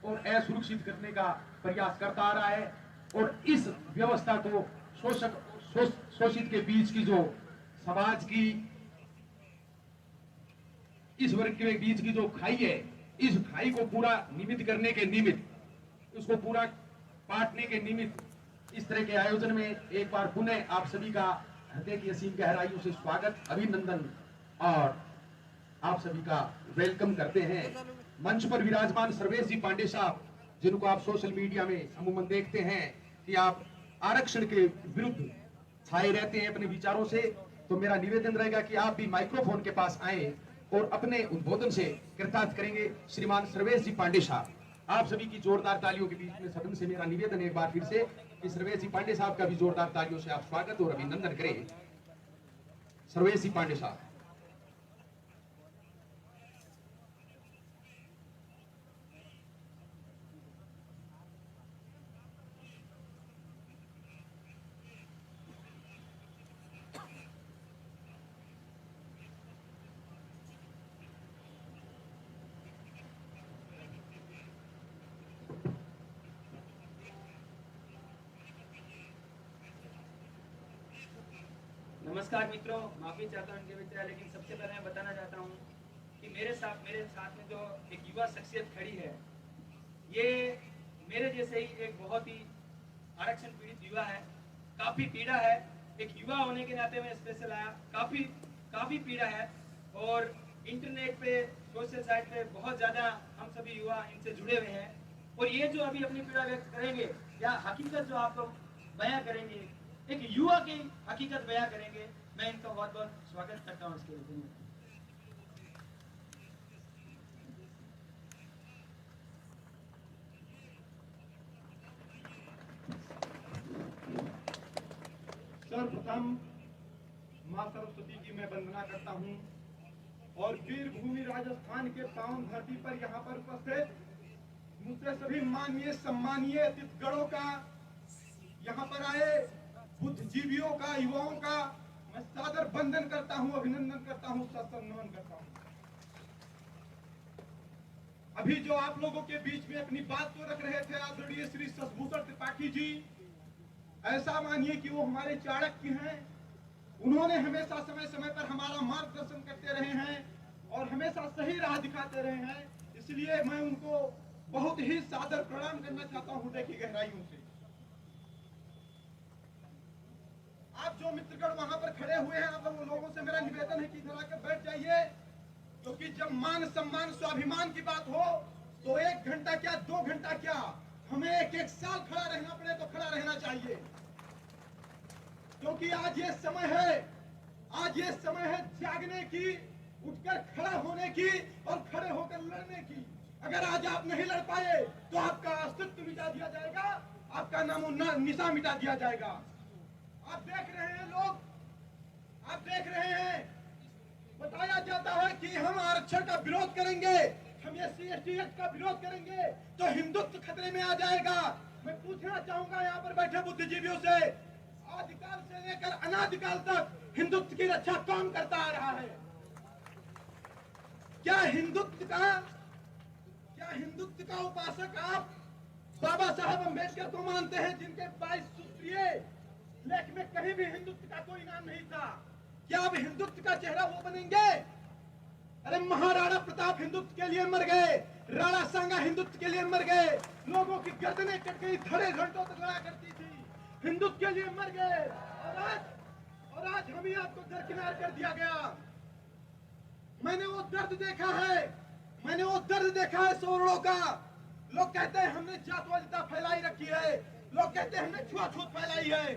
और असुरक्षित करने का प्रयास करता आ रहा है। और इस व्यवस्था को शोषित के बीच की जो समाज की, इस वर्ग के बीच की जो खाई है, इस खाई को पूरा निमित करने के निमित्त, उसको पूरा पाटने के निमित्त इस तरह के आयोजन में एक बार पुनः आप सभी का हृदय की असीम गहराइयों से स्वागत, अभिनंदन और आप सभी का वेलकम करते हैं। मंच पर विराजमान सर्वेश जी पांडे साहब, जिनको आप सोशल मीडिया में अमूमन देखते हैं कि आप आरक्षण के विरुद्ध छाए रहते हैं अपने विचारों से, तो मेरा निवेदन रहेगा कि आप भी माइक्रोफोन के पास आए और अपने उद्बोधन से कृतार्थ करेंगे। श्रीमान सर्वेश जी पांडे साहब, आप सभी की जोरदार तालियों के बीच में सदन से मेरा निवेदन एक बार फिर से कि सर्वेश जी पांडे साहब का भी जोरदार तालियों से आप स्वागत और अभिनंदन करें। सर्वेश जी पांडे साहब। नमस्कार मित्रों, माफी चाहता हूँ इनके विचार, लेकिन सबसे पहले मैं बताना चाहता हूँ कि मेरे साथ में जो एक युवा शख्सियत खड़ी है, ये मेरे जैसे ही एक बहुत ही आरक्षण पीड़ित युवा है। काफी पीड़ा है, एक युवा होने के नाते मैं स्पेशल आया। काफी पीड़ा है और इंटरनेट पे, सोशल साइट पे बहुत ज्यादा हम सभी युवा इनसे जुड़े हुए हैं। और ये जो अभी अपनी पीड़ा व्यक्त करेंगे या हकीकत जो आप लोग बयां करेंगे, एक युवा की हकीकत बयां करेंगे, मैं इनका बहुत बहुत स्वागत करता हूं इसके लिए। सर्वप्रथम मां सरस्वती की मैं वंदना करता हूं और वीर भूमि राजस्थान के पावन धरती पर यहाँ पर उपस्थित मुझसे सभी माननीय सम्मानीय अतिथिगणों का, यहाँ पर आए बुद्धिजीवियों का, युवाओं का मैं सादर वंदन करता हूं, अभिनंदन करता हूं, सत्सम्मान करता हूं। अभी जो आप लोगों के बीच में अपनी बात को रख रहे थे आदरणीय श्री शशिभूषण त्रिपाठी जी, ऐसा मानिए कि वो हमारे चाणक्य हैं। उन्होंने हमेशा समय समय पर हमारा मार्गदर्शन करते रहे हैं और हमेशा सही राह दिखाते रहे हैं। इसलिए मैं उनको बहुत ही सादर प्रणाम करना चाहता हूं हृदय की गहराइयों से। आप जो मित्रगण वहां पर खड़े हुए हैं, आप लोगों से मेरा निवेदन है कि इधर आकर बैठ जाइए, क्योंकि जब मान सम्मान स्वाभिमान की बात हो तो 1 घंटा क्या 2 घंटा क्या, हमें एक साल खड़ा रहना पड़े तो खड़ा रहना चाहिए। क्योंकि आज ये समय है जागने की, उठकर खड़ा होने की और खड़े होकर लड़ने की। अगर आज आप नहीं लड़ पाए तो आपका अस्तित्व मिटा दिया जाएगा, आपका नामो निशान मिटा दिया जाएगा। आप देख रहे हैं लोग, आप देख रहे हैं, बताया जाता है कि हम आरक्षण का विरोध करेंगे, हम SC/ST एक्ट का विरोध करेंगे तो हिंदुत्व खतरे में आ जाएगा। मैं पूछना चाहूंगा यहाँ पर बैठे बुद्धिजीवियों से, आदिकाल से लेकर अनादिकाल तक हिंदुत्व की रक्षा कौन करता आ रहा है? क्या हिंदुत्व का उपासक आप बाबा साहब अम्बेडकर को मानते हैं, जिनके 22 सूत्रीय लेख में कहीं भी हिंदुत्व का कोई नाम नहीं था? क्या अब हिंदुत्व का चेहरा वो बनेंगे? अरे महाराणा प्रताप हिंदुत्व के लिए मर गए, राणा सांगा हिंदुत्व के लिए मर गए, लोगों की गर्दनें कट गई, धड़े घंटों तक लड़ा करती थी, हिंदुत्व के लिए मर गए। और आज हम ही आपको दरकिनार कर दिया गया। मैंने वो दर्द देखा है, मैंने वो दर्द देखा है सवर्णों का। लोग कहते हैं हमने जातवादिता फैलाई रखी है, लोग कहते हैं हमने छुआछूत फैलाई है।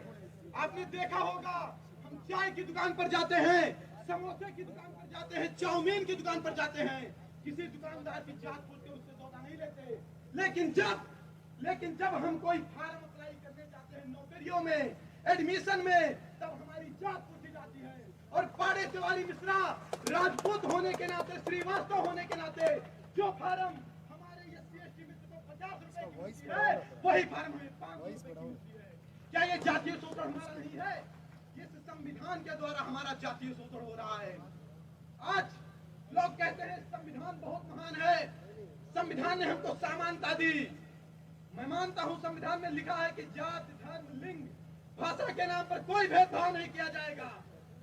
आपने देखा होगा, हम चाय की दुकान पर जाते हैं, समोसे की दुकान पर जाते हैं, चाउमीन की दुकान पर जाते हैं, किसी दुकानदार की जात पूछ के उससे सौदा नहीं लेते। लेकिन जब हम कोई फार्म अप्लाई करने जाते हैं, नौकरियों में, एडमिशन में, तब हमारी जात पूछी जाती है। और पाड़े तिवारी मिश्रा राजपूत होने के नाते, श्रीवास्तव होने के नाते, जो फार्म हमारे SC/ST मित्र को 50 रुपए की मिलती है, वही फार्म हमें 500 रुपए की मिलती है। क्या ये जातीय शोषण हमारा नहीं है? इस संविधान के द्वारा हमारा जातीय शोषण हो रहा है। आज लोग कहते हैं संविधान बहुत महान है, संविधान ने हमको समानता दी। मैं मानता हूं संविधान में लिखा है कि जात, धर्म, लिंग, भाषा के नाम पर कोई भेदभाव नहीं किया जाएगा,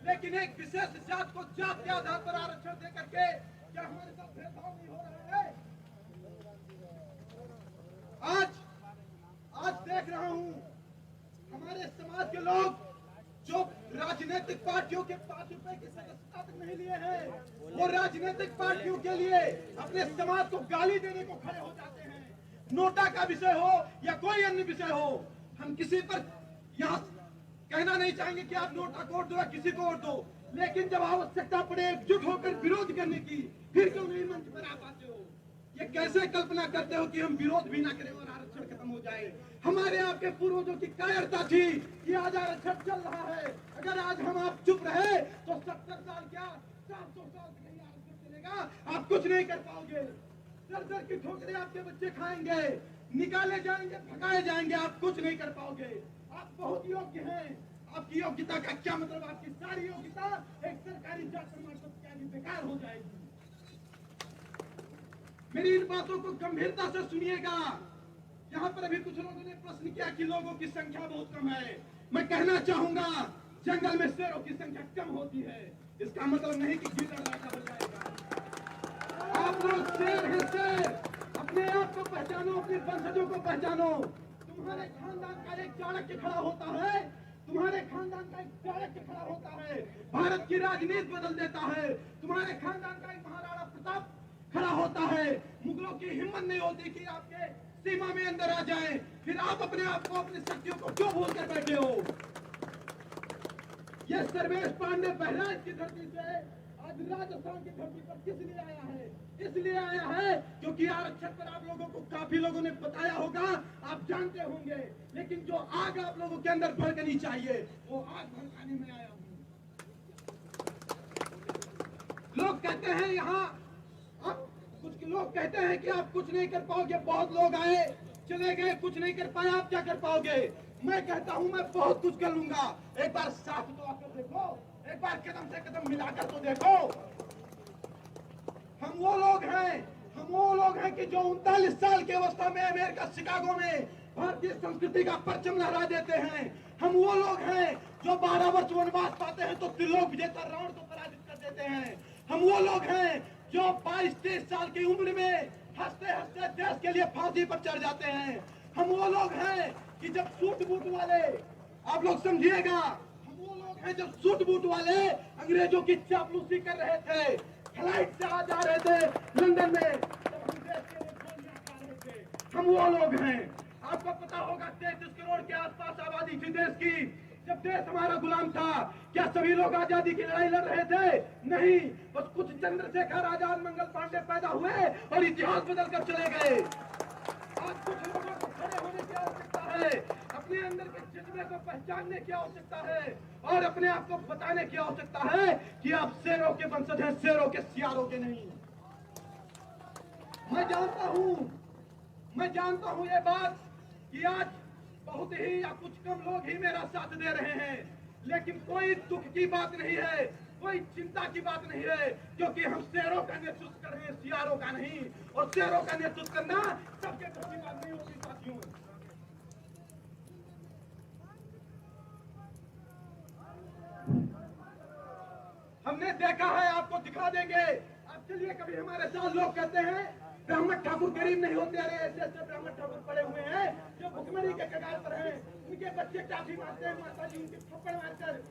लेकिन एक विशेष जात को जात के आधार पर आरक्षण दे करके क्या हमारे साथ भेदभाव नहीं हो रहा है? आज देख रहा हूं हमारे समाज के लोग जो राजनीतिक पार्टियों के 5 रुपए की सदस्यता तक नहीं लिए हैं, वो राजनीतिक पार्टियों के लिए अपने समाज को गाली देने को खड़े हो जाते हैं। नोटा का विषय हो या कोई अन्य विषय हो, हम किसी पर यहाँ कहना नहीं चाहेंगे कि आप नोटा को वोट दो या किसी को वोट दो, लेकिन जब आवश्यकता पड़े एकजुट होकर विरोध करने की, फिर क्यों नहीं मंच पर आ पाते हो? ये कैसे कल्पना करते हो कि हम विरोध भी ना करें और आरक्षण खत्म हो जाए? हमारे आपके पूर्वजों की कायरता थी कि आज आरक्षण चल रहा है। अगर आज हम आप चुप रहे तो 70 साल क्या 700 साल तक नहीं आरक्षण चलेगा। आप कुछ नहीं कर पाओगे। दर दर की ठोकरें आपके बच्चे खाएंगे, निकाले जाएंगे, भगाए जाएंगे, आप कुछ नहीं कर पाओगे। आप बहुत योग्य हैं, आपकी योग्यता का क्या मतलब? आपकी सारी योग्यता एक सरकारी जात प्रमाण पत्र के आगे बेकार हो जाएगी। मेरी इन बातों को गंभीरता से सुनिएगा। यहाँ पर अभी कुछ लोगों ने प्रश्न किया कि लोगों की संख्या बहुत कम है। मैं कहना चाहूंगा जंगल में शेरों की संख्या कम होती है, इसका मतलब नहीं कि गीदड़ राजा हो जाएगा। आप लोग शेर हैं, शेर। अपने आप को पहचानो, अपने वंशजों को पहचानो। तुम्हारे खानदान का एक चाणक्य खड़ा होता है, तुम्हारे खानदान का एक चाणक्य खड़ा होता है, भारत की राजनीति बदल देता है। तुम्हारे खानदान का एक महाराणा प्रताप खड़ा होता है। मुगलों की हिम्मत नहीं होती कि आपके सीमा में अंदर आ जाएं, फिर आप अपने आप को, अपनी शक्तियों को क्यों भूल कर बैठे हो? ये सर्वेश पांडे बहराइच की धरती से आज राजस्थान की धरती पर किस लिए आया है? इसलिए आया है क्योंकि आरक्षण पर आप लोगों को काफी लोगों ने बताया होगा, आप जानते होंगे, लेकिन जो आग आप लोगों के अंदर भड़कनी चाहिए वो आग भड़काने में आया हूं। लोग कहते हैं यहाँ आप, कुछ लोग कहते हैं कि आप कुछ नहीं कर पाओगे। बहुत लोग आए चले गए, कुछ नहीं कर पाए, आप क्या कर पाओगे? मैं कहता हूं मैं बहुत कुछ कर लूंगा। एक बार साथ तो आकर देखो, एक बार कदम से कदम मिलाकर तो देखो। हम वो लोग हैं कि जो 39 साल की अवस्था में अमेरिका शिकागो में भारतीय संस्कृति का परचम लहरा देते हैं। हम वो लोग हैं जो 12 वर्ष वनवास पाते हैं तो त्रिलोक विजेता रावण को पराजित कर देते हैं। हम वो लोग हैं जो 22-23 साल की उम्र में हंसते हंसते देश के लिए फांसी पर चढ़ जाते हैं। हम वो लोग हैं कि जब सूट बूट वाले, आप लोग समझिएगा, हम वो लोग हैं जब सूट बूट वाले अंग्रेजों की चापलूसी कर रहे थे, फ्लाइट से आ जा रहे थे लंदन में, तब हम देश के लिए गोलियां खा रहे थे। हम वो लोग हैं। आपको पता होगा 33 करोड़ के आसपास आबादी थी देश की। जब देश हमारा गुलाम था, क्या सभी लोग आजादी की लड़ाई लड़ रहे थे? नहीं, बस कुछ चंद्रशेखर आजाद, मंगल पांडे पैदा हुए और इतिहास बदल कर चले गए। आज कुछ लोगों को खड़े होने की आवश्यकता है, अपने अंदर के जज्बे को पहचानने की आवश्यकता है और अपने आप को बताने की आवश्यकता है कि आप शेरों के वंशज हैं, शेरों के सियारों के नहीं। मैं जानता हूं ये बात कि आज बहुत ही या कुछ कम लोग ही मेरा साथ दे रहे हैं, लेकिन कोई दुख की बात नहीं है, कोई चिंता की बात नहीं है, क्योंकि हम शेरों का नेतृत्व कर रहे हैं, सियारों का नहीं। और शेरों का नेतृत्व करना सबके बस की बात नहीं होती साथियों। हमने देखा है, आपको दिखा देंगे। आप चलिए, कभी हमारे साथ लोग कहते हैं ब्राह्मण ठाकुर गरीब नहीं होते। अरे ऐसे ऐसे ब्राह्मण ठाकुर पड़े हुए हैं जो भुखमरी के कगार पर हैं, उनके बच्चे टाफी मारते हैं, माता जी उनके थप्पड़ मारकर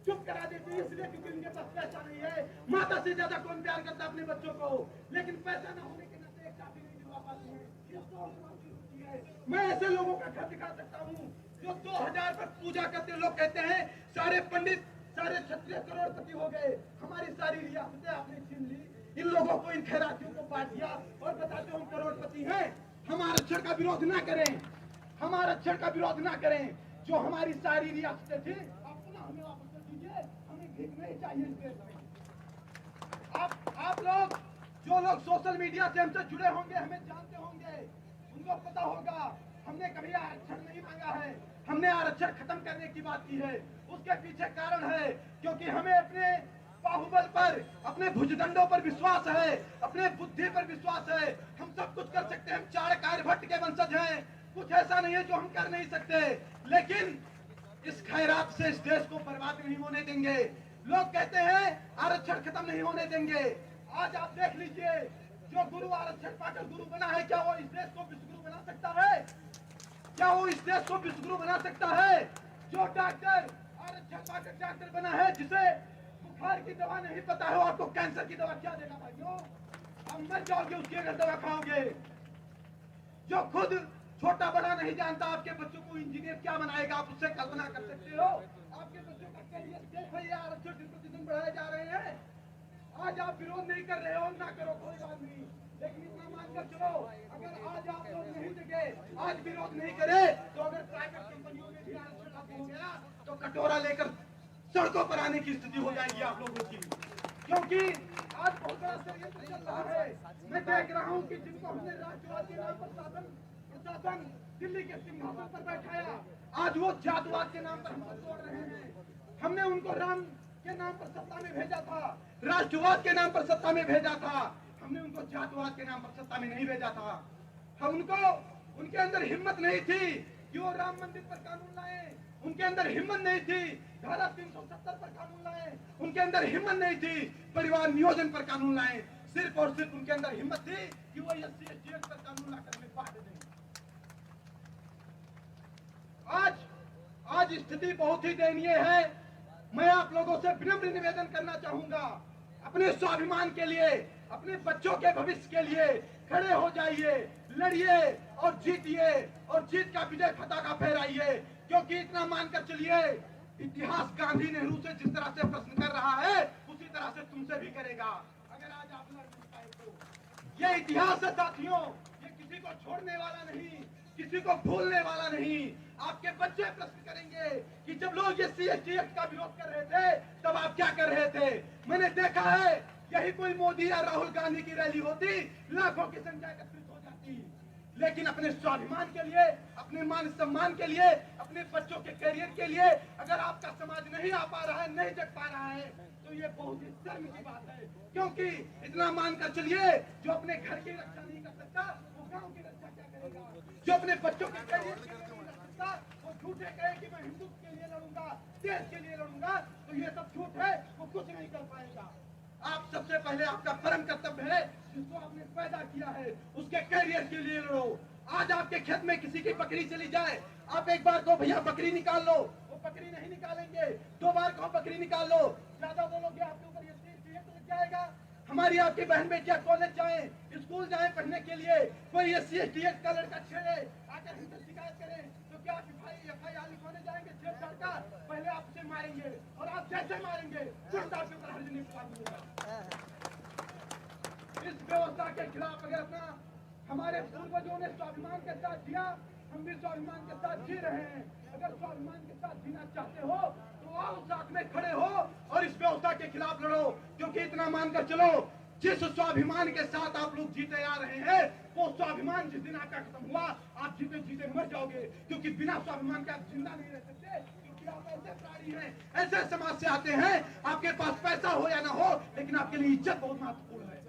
चुप करा देते हैं, इसलिए क्योंकि उनके पास पैसा नहीं है। माता से ज्यादा कौन प्यार करता है अपने बच्चों को, लेकिन पैसा ना होने के नाते एक चाबी नहीं दिलवा पाते हैं। ये सोच समझ की होती है। मैं ऐसे लोगों का घर दिखा सकता हूँ जो 2000 पर पूजा करते लोग कहते हैं सारे पंडित सारे क्षत्रिय करोड़पति हो गए, हमारी सारी रियासतें आपने छीन ली, इन लोगों को इन खैरातियों को बांट दिया और बताते हो हम करोड़पति हैं। हम आरक्षण का विरोध ना करें, हम आरक्षण का विरोध ना करें। जो हमारी सारी रियासतें थी आप पुनः हमें वापस कर दीजिए, हमें भीख नहीं चाहिए इस देश में। आप लोग जो लोग सोशल मीडिया से हमसे जुड़े होंगे, हमें जानते होंगे, उनको पता होगा हमने कभी आरक्षण नहीं मांगा है, हमने आरक्षण खत्म करने की बात की है। उसके पीछे कारण है क्योंकि हमें अपने बाहुबल पर, अपने भुजदंडों पर विश्वास है, अपने बुद्धि पर विश्वास है। हम सब कुछ कर सकते हैं, हम चाणक्य आर्यभट्ट के वंशज हैं, कुछ ऐसा नहीं है जो हम कर नहीं सकते। लेकिन इस खैरात से इस देश को बर्बाद नहीं होने देंगे। लोग कहते हैं आरक्षण खत्म नहीं होने देंगे। आज आप देख लीजिए, जो गुरु आरक्षण पाकर गुरु बना है, क्या वो इस देश को विश्वगुरु बना सकता है? क्या वो इस देश को विश्वगुरु बना सकता है? जो डॉक्टर आरक्षण पाकर डॉक्टर बना है, जिसे बुखार की दवा नहीं पता है, आपको कैंसर की दवा क्या देगा भाइयों? आप मर जाओगे उसकी अगर दवा खाओगे। जो खुद छोटा बड़ा नहीं जानता, आपके बच्चों को इंजीनियर क्या बनाएगा, आप उससे कल्पना कर सकते हो? आपके बच्चों का करियर देखो, ये आरक्षण दिन प्रतिदिन बढ़ाए जा रहे हैं। आज आप विरोध नहीं कर रहे हो, ना करो, कोई बात नहीं, लेकिन इतना मानकर चलो, अगर आज आप लोग नहीं जगे, आज विरोध नहीं करे, तो अगर प्राइवेट कंपनियों में भी आरक्षण लागू हो गया तो कटोरा लेकर सड़कों पर आने की स्थिति हो जाएगी आप लोगों की। क्योंकि आज बहुत बड़ा षड्यंत्र चल रहा है। मैं देख रहा हूँ कि जिनको हमने राष्ट्रवाद के नाम पर प्रशासन दिल्ली के सिंहासन पर बैठाया, आज वो जातवाद के नाम पर हमको तोड़ रहे हैं। हमने उनको राम के नाम पर सत्ता में भेजा था, राष्ट्रवाद के नाम पर सत्ता में भेजा था, हमने उनको जातवाद के नाम पर सत्ता में नहीं भेजा था। हम उनके अंदर हिम्मत नहीं थी कि वो राम मंदिर पर कानून लाए, उनके अंदर हिम्मत नहीं थी धारा 370 पर कानून लाए, उनके अंदर हिम्मत नहीं थी परिवार नियोजन पर कानून लाए। सिर्फ और सिर्फ उनके अंदर हिम्मत थी कि वो SC ST पर कानून लाकर हमें बांट दें। आज स्थिति बहुत ही दयनीय है। मैं आप लोगों से विनम्र निवेदन करना चाहूंगा, अपने स्वाभिमान के लिए, अपने बच्चों के भविष्य के लिए खड़े हो जाइए, लड़िए और जीतिए, और जीत का विजय पताका फहराइए। क्योंकि इतना मानकर चलिए, इतिहास गांधी नेहरू से जिस तरह से प्रश्न कर रहा है, उसी तरह से तुमसे भी करेगा। अगर आज आप लड़ नहीं पाए तो ये इतिहास है साथियों, ये किसी को छोड़ने वाला नहीं, किसी को भूलने वाला नहीं। आपके बच्चे प्रश्न करेंगे कि जब लोग ये SC ST एक्ट का विरोध कर रहे थे, तब आप क्या कर रहे थे? मैंने देखा है, यही कोई मोदी या राहुल गांधी की रैली होती, लाखों की संख्या एकत्रित हो जाती। लेकिन अपने स्वाभिमान के लिए, अपने मान सम्मान के लिए, अपने बच्चों के करियर के लिए अगर आपका समाज नहीं आ पा रहा है, नहीं जग पा रहा है, तो ये बहुत ही शर्म की बात है। क्योंकि इतना मानकर चलिए, जो अपने घर की रक्षा नहीं कर सकता, वो गांव की रक्षा क्या करेगा? जो अपने बच्चों के करियर के लिए नहीं लड़ सकता, वो झूठे कहे कि मैं हिंदुत्व के लिए लड़ूंगा, देश के लिए लड़ूंगा, तो ये सब झूठ है, वो कुछ नहीं कर पाएगा। आप सबसे पहले आपका परम कर्तव्य है, जिसको आपने पैदा किया है, उसके करियर के लिए लड़ो। आज आपके खेत में किसी की बकरी चली जाए, आप एक बार कहो भैया बकरी निकाल लो, वो बकरी नहीं निकालेंगे। 2 बार कहो बकरी निकाल लो, ज्यादा बोलोगे आपके ऊपर ये लग जाएगा। हमारी आपकी बहन बेटियां कॉलेज जाए, स्कूल जाए पढ़ने के लिए, कोई SC ST का लड़का छेड़े, आकर हमसे शिकायत करें, तो क्या आप FIR लिखवाने जाएंगे? छेड़छाड़ का पहले आप उसे मारेंगे, और आप जैसे मारेंगे तुरंत आपके ऊपर हर्ज निकाल दूंगा। इस व्यवस्था के खिलाफ अगर अपना हमारे पूर्वजों ने स्वाभिमान के साथ जिया, हम भी स्वाभिमान के साथ जी रहे हैं। अगर स्वाभिमान के साथ जीना चाहते हो तो आओ साथ में खड़े हो और इस व्यवस्था के खिलाफ लड़ो। क्योंकि इतना मानकर चलो, जिस स्वाभिमान के साथ आप लोग जीते आ रहे हैं, वो स्वाभिमान जिस दिन आपका खत्म हुआ, आप जीते जीते मर जाओगे। क्योंकि बिना स्वाभिमान के आप जिंदा नहीं रह सकते, क्योंकि आप ऐसे प्राणी हैं, ऐसे समाज से आते हैं, आपके पास पैसा हो या ना हो, लेकिन आपके लिए इज्जत बहुत महत्वपूर्ण है।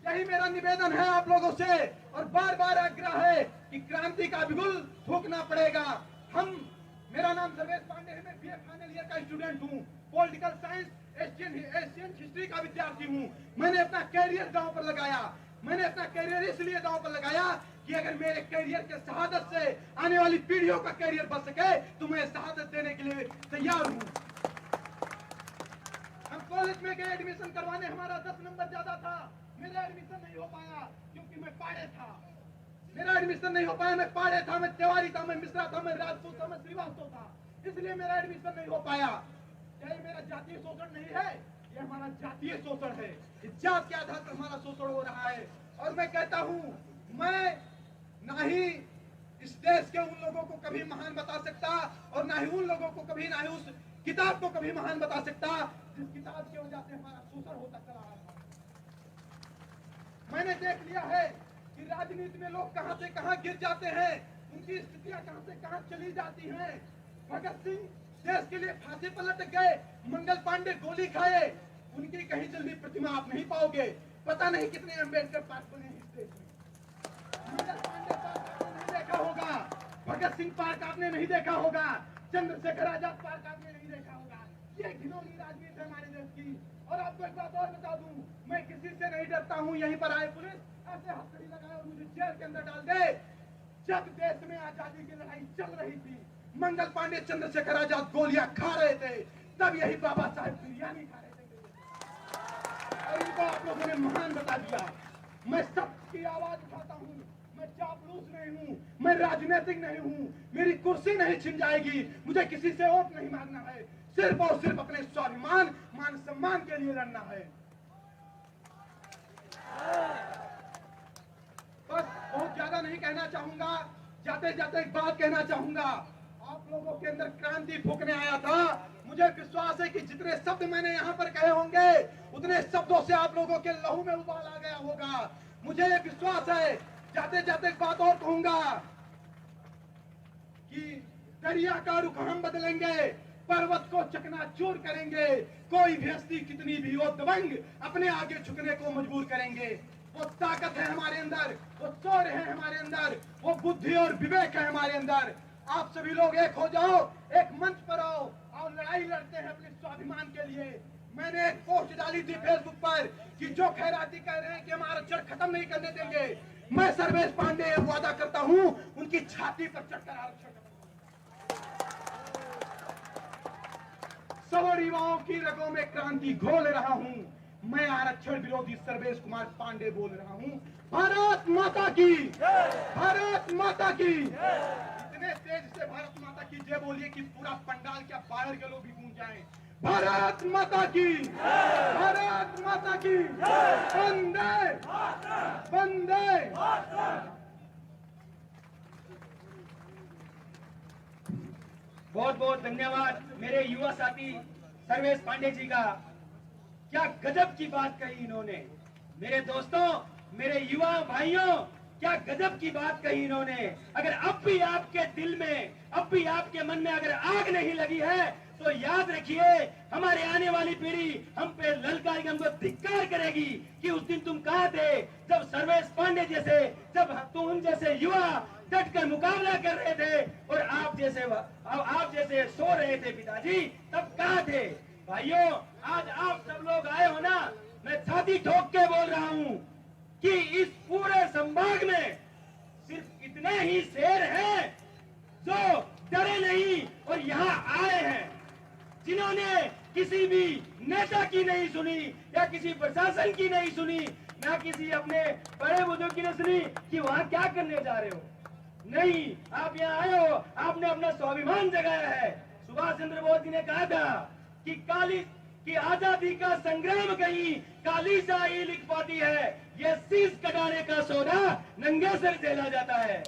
यही मेरा निवेदन है आप लोगों से, और बार बार आग्रह है कि क्रांति का बिगुल फूंकना पड़ेगा। मेरा नाम सर्वेश पांडे है, मैं BA फाइनल ईयर का स्टूडेंट हूँ, पॉलिटिकल साइंस एशियन हिस्ट्री का विद्यार्थी हूँ। मैंने अपना कैरियर दांव पर लगाया, मैंने अपना कैरियर इसलिए दांव पर लगाया कि अगर मेरे कैरियर के शहादत से आने वाली पीढ़ियों का कैरियर बच सके तो मैं शहादत देने के लिए तैयार हूं। हम कॉलेज में गए एडमिशन करवाने, हमारा 10 नंबर ज्यादा था, मेरा एडमिशन नहीं हो पाया क्योंकि मैं पाड़े था। मेरा एडमिशन नहीं हो पाया, मैं पाड़े था, मैं तिवारी था, मैं मिश्रा था, मैं राजपूत था, मैं श्रीवास्तव था, इसलिए मेरा एडमिशन नहीं हो पाया। क्या ये मेरा जातीय शोषण नहीं है? ये हमारा जातीय शोषण है। जात के आधार पर हमारा शोषण हो रहा है। और मैं कहता हूं, मैं ना ही इस देश के उन लोगों को कभी महान बता सकता और ना ही उन लोगों को कभी, ना ही उस किताब को कभी महान बता सकता जिस किताब की वजह से हमारा शोषण होता चला आ रहा है। मैंने देख लिया है कि राजनीति में लोग कहां से कहां गिर जाते हैं, उनकी स्थितियां कहां से कहां चली जाती हैं। भगत सिंह देश के लिए फांसी पर लटक गए, मंगल पांडे गोली खाए, उनकी कहीं जल्दी प्रतिमा आप नहीं पाओगे। पता नहीं कितने अम्बेडकर पार्क बने इस देश में। मंगल पांडे पार्क आपने नहीं देखा होगा, भगत सिंह पार्क आपने नहीं देखा होगा, चंद्रशेखर आजाद पार्क आपने नहीं देखा होगा। ये घिनौनी राजनीति है हमारे देश की। और आपको एक बात और बता दूं, मैं किसी से नहीं डरता हूं। यहीं पर आए पुलिस ऐसे हथकड़ी लगाए और मुझे जेल के अंदर डाल दे। जब देश में आजादी की लड़ाई चल रही थी, मंगल पांडे, चंद्रशेखर आजाद गोलियां खा रहे थे, तब यही बाबा साहेब बिरयानी खा रहे थे और इनको आप लोगों ने महान बता दिया। मैं सबकी आवाज उठाता हूं, मैं चापलूस नहीं हूं, मैं राजनीतिक नहीं हूं, मेरी कुर्सी नहीं छिन जाएगी, मुझे किसी से वोट नहीं मांगना है, सिर्फ और सिर्फ अपने स्वाभिमान, मान सम्मान के लिए लड़ना है। बस बहुत ज्यादा नहीं कहना चाहूंगा, जाते जाते एक बात कहना चाहूंगा। आप लोगों के अंदर क्रांति फूकने आया था। मुझे विश्वास है कि जितने शब्द मैंने यहाँ पर कहे होंगे, उतने शब्दों से आप लोगों के लहू में उबाल आ गया होगा। मुझे ये विश्वास है। जाते जाते एक बात और कहूंगा कि दरिया का रुख हम बदलेंगे, पर्वत को चकनाचूर करेंगे, कोई भी हस्ती कितनी भी हो दबंग अपने आगे झुकने को मजबूर करेंगे। वो ताकत है हमारे अंदर, वो शौर्य है हमारे अंदर, वो बुद्धि और विवेक है हमारे अंदर। आप सभी लोग एक हो जाओ, एक मंच पर आओ और लड़ाई लड़ते हैं अपने स्वाभिमान के लिए। मैंने एक पोस्ट डाली थी फेसबुक पर कि जो खैराती कह रहे हैं कि हम आरक्षण खत्म नहीं करने देंगे, मैं सर्वेश पांडे वादा करता हूं उनकी छाती पर चढ़कर आरक्षण सवर्ण युवाओं की रगों में क्रांति घोल रहा हूं। मैं आरक्षण विरोधी सर्वेश कुमार पांडे बोल रहा हूं। भारत माता की, भारत माता की। इतने तेज से भारत माता की जय बोलिए कि पूरा पंडाल क्या बाहर के लोग भी गूंज जाएं। भारत माता की, भारत माता की। वंदे वंदे। बहुत बहुत धन्यवाद मेरे युवा साथी सर्वेश पांडे जी का। क्या गजब की बात कही इन्होंने। मेरे दोस्तों, मेरे युवा भाइयों, क्या गजब की बात कही इन्होंने। अगर अब भी आपके दिल में, अब भी आपके मन में अगर आग नहीं लगी है तो याद रखिए, हमारे आने वाली पीढ़ी हम पे ललकार, हमको धिक्कार करेगी कि उस दिन तुम कहाँ थे जब सर्वेश पांडे जैसे, जब तुम जैसे युवा डट कर मुकाबला कर रहे थे और आप जैसे सो रहे थे पिताजी, तब कहाँ थे। भाइयों, आज आप सब लोग आए हो ना, मैं छाती ठोक के बोल रहा हूँ कि इस पूरे संभाग में सिर्फ इतने ही शेर हैं जो डरे नहीं और यहाँ आए हैं, जिन्होंने किसी भी नेता की नहीं सुनी या किसी प्रशासन की नहीं सुनी, ना किसी अपने बड़े बुजुर्ग की नहीं सुनी कि वहाँ क्या करने जा रहे हो। नहीं, आप यहाँ आए हो, आपने अपना स्वाभिमान जगाया है। सुभाष चंद्र बोस जी ने कहा था कि आजादी का संग्राम कहीं काली शाही लिख पाती है, ये शीश कटाने का सौदा नंगे सिर झेला जाता है।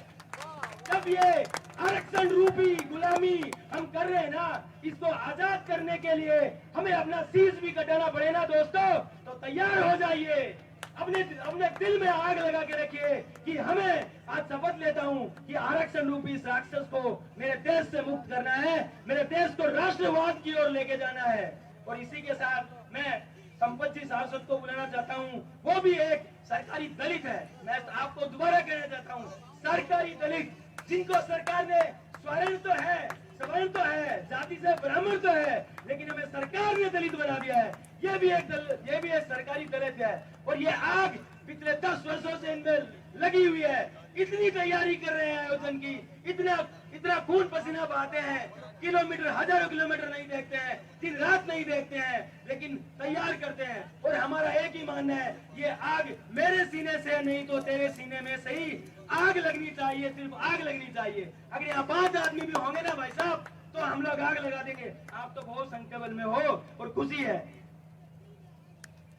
जब ये आरक्षण रूपी गुलामी हम कर रहे हैं ना, इसको आजाद करने के लिए हमें अपना शीश भी कटाना पड़े ना दोस्तों, तो तैयार हो जाइए। अपने दिल में आग लगा के रखिए कि हमें आज शपथ लेता हूं कि आरक्षण रूपी इस राक्षस को मेरे देश से मुक्त करना है, मेरे देश को राष्ट्रवाद की ओर लेके जाना है। और इसी के साथ मैं संपत जी सारस्वत को बुलाना चाहता हूं, वो भी एक सरकारी दलित है। मैं आपको दोबारा कहना चाहता हूं, सरकारी दलित, जिनको सरकार ने स्वर्ण तो है, सवर्ण तो है, जाति से ब्राह्मण तो है, लेकिन हमें सरकार ने दलित बना दिया है। ये भी एक सरकारी दलित है और ये आग पिछले 10 वर्षों से इनमें लगी हुई है। इतनी तैयारी कर रहे हैं आयोजन की, इतना इतना खून पसीना बहाते हैं, किलोमीटर हजारों किलोमीटर नहीं देखते हैं, दिन रात नहीं देखते हैं, लेकिन तैयार करते हैं। और हमारा एक ही मानना है, ये आग मेरे सीने से नहीं तो तेरे सीने में सही आग लगनी चाहिए, सिर्फ आग लगनी चाहिए। अगर यहाँ 5 आदमी भी होंगे ना भाई साहब, तो हम लोग आग लगा देंगे। आप तो बहुत संख्याबल में हो और खुशी है।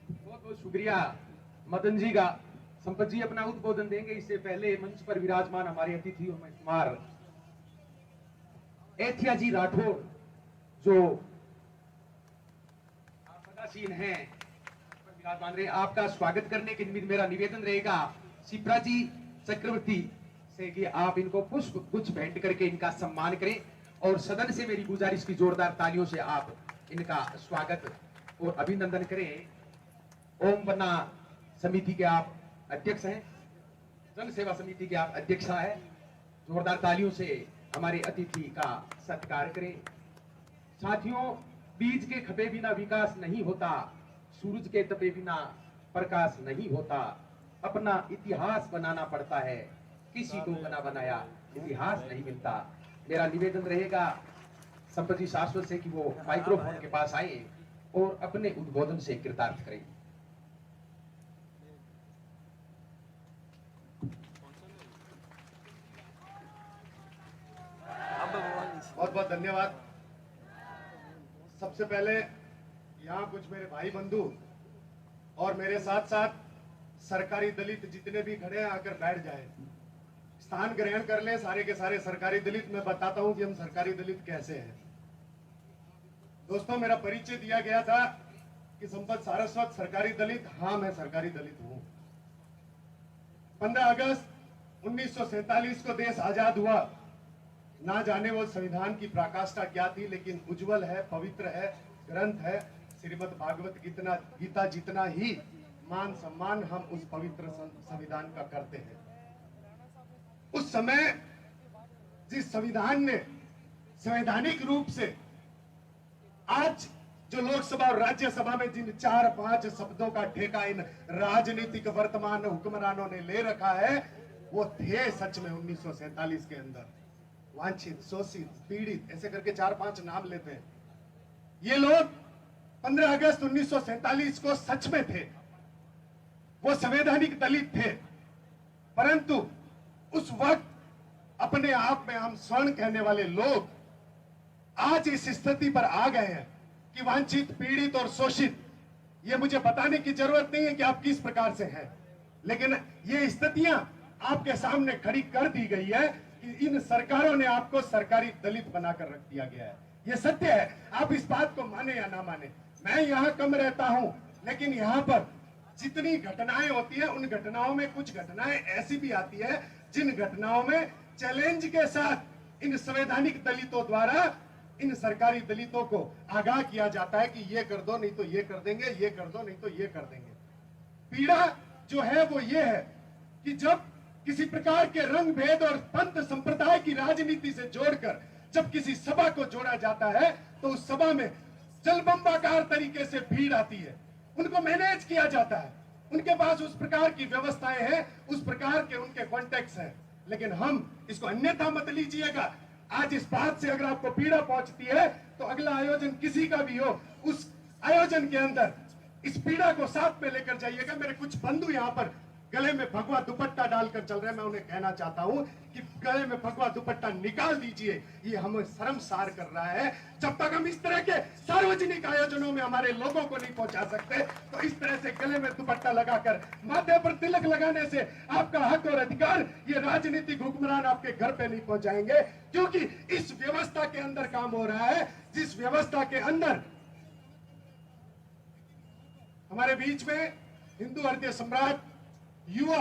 बहुत बहुत शुक्रिया मदन जी का। संपत जी अपना उद्बोधन देंगे, इससे पहले मंच पर विराजमान हमारे अतिथि उमेश कुमार एथिया जी राठौर जो पदासीन हैं पर विराजमान रहे, आपका स्वागत करने के निमित्त मेरा निवेदन रहेगा शिप्रा जी चक्रवर्ती से कि आप इनको पुष्प गुच्छ भेंट करके इनका सम्मान करें, और सदन से मेरी गुजारिश की जोरदार तालियों से आप इनका स्वागत और अभिनंदन करें। ओम बन्ना समिति के आप अध्यक्ष हैं, जन सेवा समिति के आप अध्यक्षा हैं, जोरदार तालियों से हमारे अतिथि का सत्कार करें। साथियों, बीज के खपे बिना विकास नहीं होता, सूरज के तपे बिना प्रकाश नहीं होता, अपना इतिहास बनाना पड़ता है, किसी को बना बनाया इतिहास नहीं मिलता। मेरा निवेदन रहेगा संपत्ति शाश्वत से कि वो माइक्रोफोन के पास आए और अपने उद्बोधन से कृतार्थ करें। बहुत बहुत धन्यवाद। सबसे पहले यहाँ कुछ मेरे भाई बंधु और मेरे साथ साथ सरकारी दलित जितने भी खड़े हैं आकर बैठ जाए, स्थान ग्रहण कर ले सारे के सारे सरकारी दलित। मैं बताता हूं कि हम सरकारी दलित कैसे हैं। दोस्तों, मेरा परिचय दिया गया था कि संपत सारस्वत सरकारी दलित। हाँ, मैं सरकारी दलित हूं। 15 अगस्त 1947 को देश आजाद हुआ। ना जाने वो संविधान की पराकाष्ठा क्या थी, लेकिन उज्जवल है, पवित्र है, ग्रंथ है। श्रीमद् भागवत गीता जितना ही मान सम्मान हम उस पवित्र संविधान का करते हैं। उस समय जिस संविधान ने संवैधानिक रूप से आज जो लोकसभा और राज्यसभा में जिन 4-5 शब्दों का ठेका इन राजनीतिक वर्तमान हुक्मरानों ने ले रखा है, वो थे सच में 1947 के अंदर वांछित, शोषित, पीड़ित, ऐसे करके 4-5 नाम लेते हैं। ये लोग 15 अगस्त 1947 को सच में थे, वो संवैधानिक दलित थे, परंतु उस वक्त अपने आप में हम स्वर्ण कहने वाले लोग आज इस स्थिति पर आ गए हैं कि वांछित, पीड़ित और शोषित। ये मुझे बताने की जरूरत नहीं है कि आप किस प्रकार से हैं, लेकिन ये स्थितियां आपके सामने खड़ी कर दी गई है कि इन सरकारों ने आपको सरकारी दलित बनाकर रख दिया गया है। ये सत्य है, आप इस बात को माने या ना माने। मैं यहाँ कम रहता हूं, लेकिन यहाँ पर जितनी घटनाएं होती है, उन घटनाओं में कुछ घटनाएं ऐसी भी आती है जिन घटनाओं में चैलेंज के साथ इन संवैधानिक दलितों द्वारा इन सरकारी दलितों को आगाह किया जाता है कि ये कर दो नहीं तो ये कर देंगे, ये कर दो नहीं तो ये कर देंगे। पीड़ा जो है वो ये है कि जब किसी प्रकार के रंग भेद और पंथ संप्रदाय की राजनीति से जोड़कर जब किसी सभा को जोड़ा जाता है, तो उस सभा में जलबंबाकार तरीके से भीड़ आती है, उनको मैनेज किया जाता है, उनके पास उस प्रकार की व्यवस्थाएं हैं, उस प्रकार के उनके कॉन्टेक्ट्स हैं। लेकिन हम इसको अन्यथा मत लीजिएगा। आज इस बात से अगर आपको पीड़ा पहुंचती है, तो अगला आयोजन किसी का भी हो, उस आयोजन के अंदर इस पीड़ा को साथ में लेकर जाइएगा। मेरे कुछ बंधु यहाँ पर गले में भगवा दुपट्टा डालकर चल रहे हैं, मैं उन्हें कहना चाहता हूं कि गले में भगवा दुपट्टा निकाल दीजिए। ये हमें शर्मसार कर रहा है। जब तक हम इस तरह के सार्वजनिक आयोजनों में हमारे लोगों को नहीं पहुंचा सकते, तो इस तरह से गले में दुपट्टा लगाकर माथे पर तिलक लगाने से आपका हक और अधिकार ये राजनीतिक हुक्मरान आपके घर पे नहीं पहुंचाएंगे, क्योंकि इस व्यवस्था के अंदर काम हो रहा है, जिस व्यवस्था के अंदर हमारे बीच में हिंदू हृदय सम्राट युवा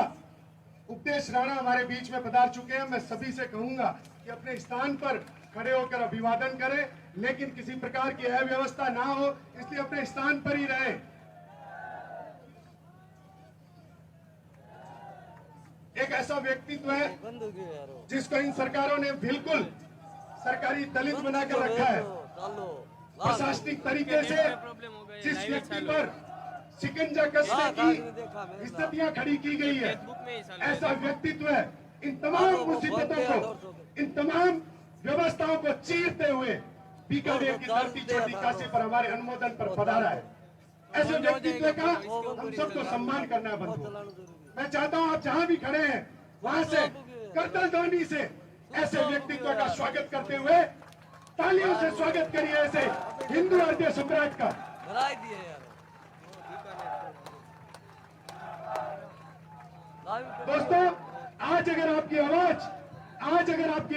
उपदेश राणा हमारे बीच में पधार चुके हैं। मैं सभी से कहूंगा कि अपने स्थान पर खड़े होकर अभिवादन करें, लेकिन किसी प्रकार की अव्यवस्था ना हो, इसलिए अपने स्थान पर ही रहे। एक ऐसा व्यक्तित्व है जिसको इन सरकारों ने बिल्कुल सरकारी दलित बनाकर रखा है। प्रशासनिक तरीके से जिस व्यक्ति पर शिकंजा कसने की स्थितियां खड़ी की गई है, ऐसा व्यक्तित्व है इन तमाम मुसीबतों को, इन तमाम व्यवस्थाओं को चीरते हुए बीकानेर की धरती छोटी काशी पर हमारे अनुमोदन पर पधारा है। ऐसे व्यक्तित्व का हम सबको सम्मान करना है बंधुओं। मैं चाहता हूं आप जहां भी खड़े हैं वहां से करतल ध्वनि से ऐसे व्यक्तित्व का स्वागत करते हुए तालियों से स्वागत करिए ऐसे हिंदू हृदय सम्राट का। दोस्तों, आज अगर आपकी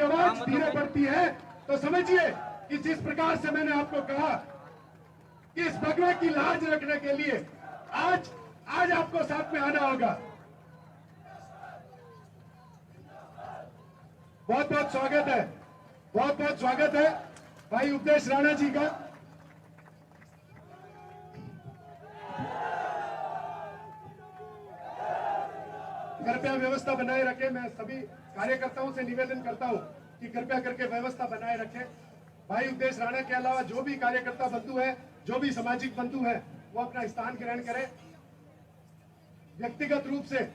आवाज धीरे पड़ती है तो समझिए कि जिस प्रकार से मैंने आपको कहा कि इस भगवे की लाज रखने के लिए आज आपको साथ में आना होगा। बहुत बहुत स्वागत है, बहुत बहुत स्वागत है भाई उपदेश राणा जी का। कृपया व्यवस्था बनाए रखें। मैं सभी कार्यकर्ताओं से निवेदन करता हूं कि कृपया करके व्यवस्था बनाए रखें। भाई उपदेश राणा के अलावा जो भी कार्यकर्ता बंधु है, जो भी सामाजिक बंधु है, वो अपना स्थान ग्रहण करें। व्यक्तिगत रूप से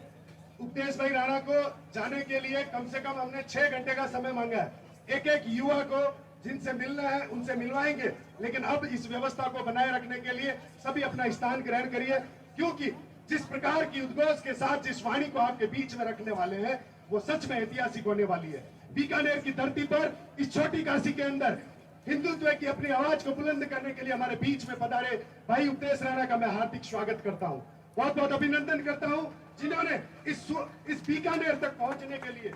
उपदेश भाई राणा को जाने के लिए कम से कम हमने 6 घंटे का समय मांगा है। एक एक युवा को जिनसे मिलना है उनसे मिलवाएंगे, लेकिन अब इस व्यवस्था को बनाए रखने के लिए सभी अपना स्थान ग्रहण करिए, क्योंकि जिस प्रकार की उद्घोष के साथ जिस वाणी को आपके बीच में रखने वाले हैं वो सच में ऐतिहासिक होने वाली है। बीकानेर की धरती पर इस छोटी काशी के अंदर हिंदुत्व की अपनी आवाज को बुलंद करने के लिए हमारे बीच में पधारे भाई उपदेश राणा का मैं हार्दिक स्वागत करता हूं, बहुत बहुत अभिनंदन करता हूं, जिन्होंने इस बीकानेर तक पहुंचने के लिए,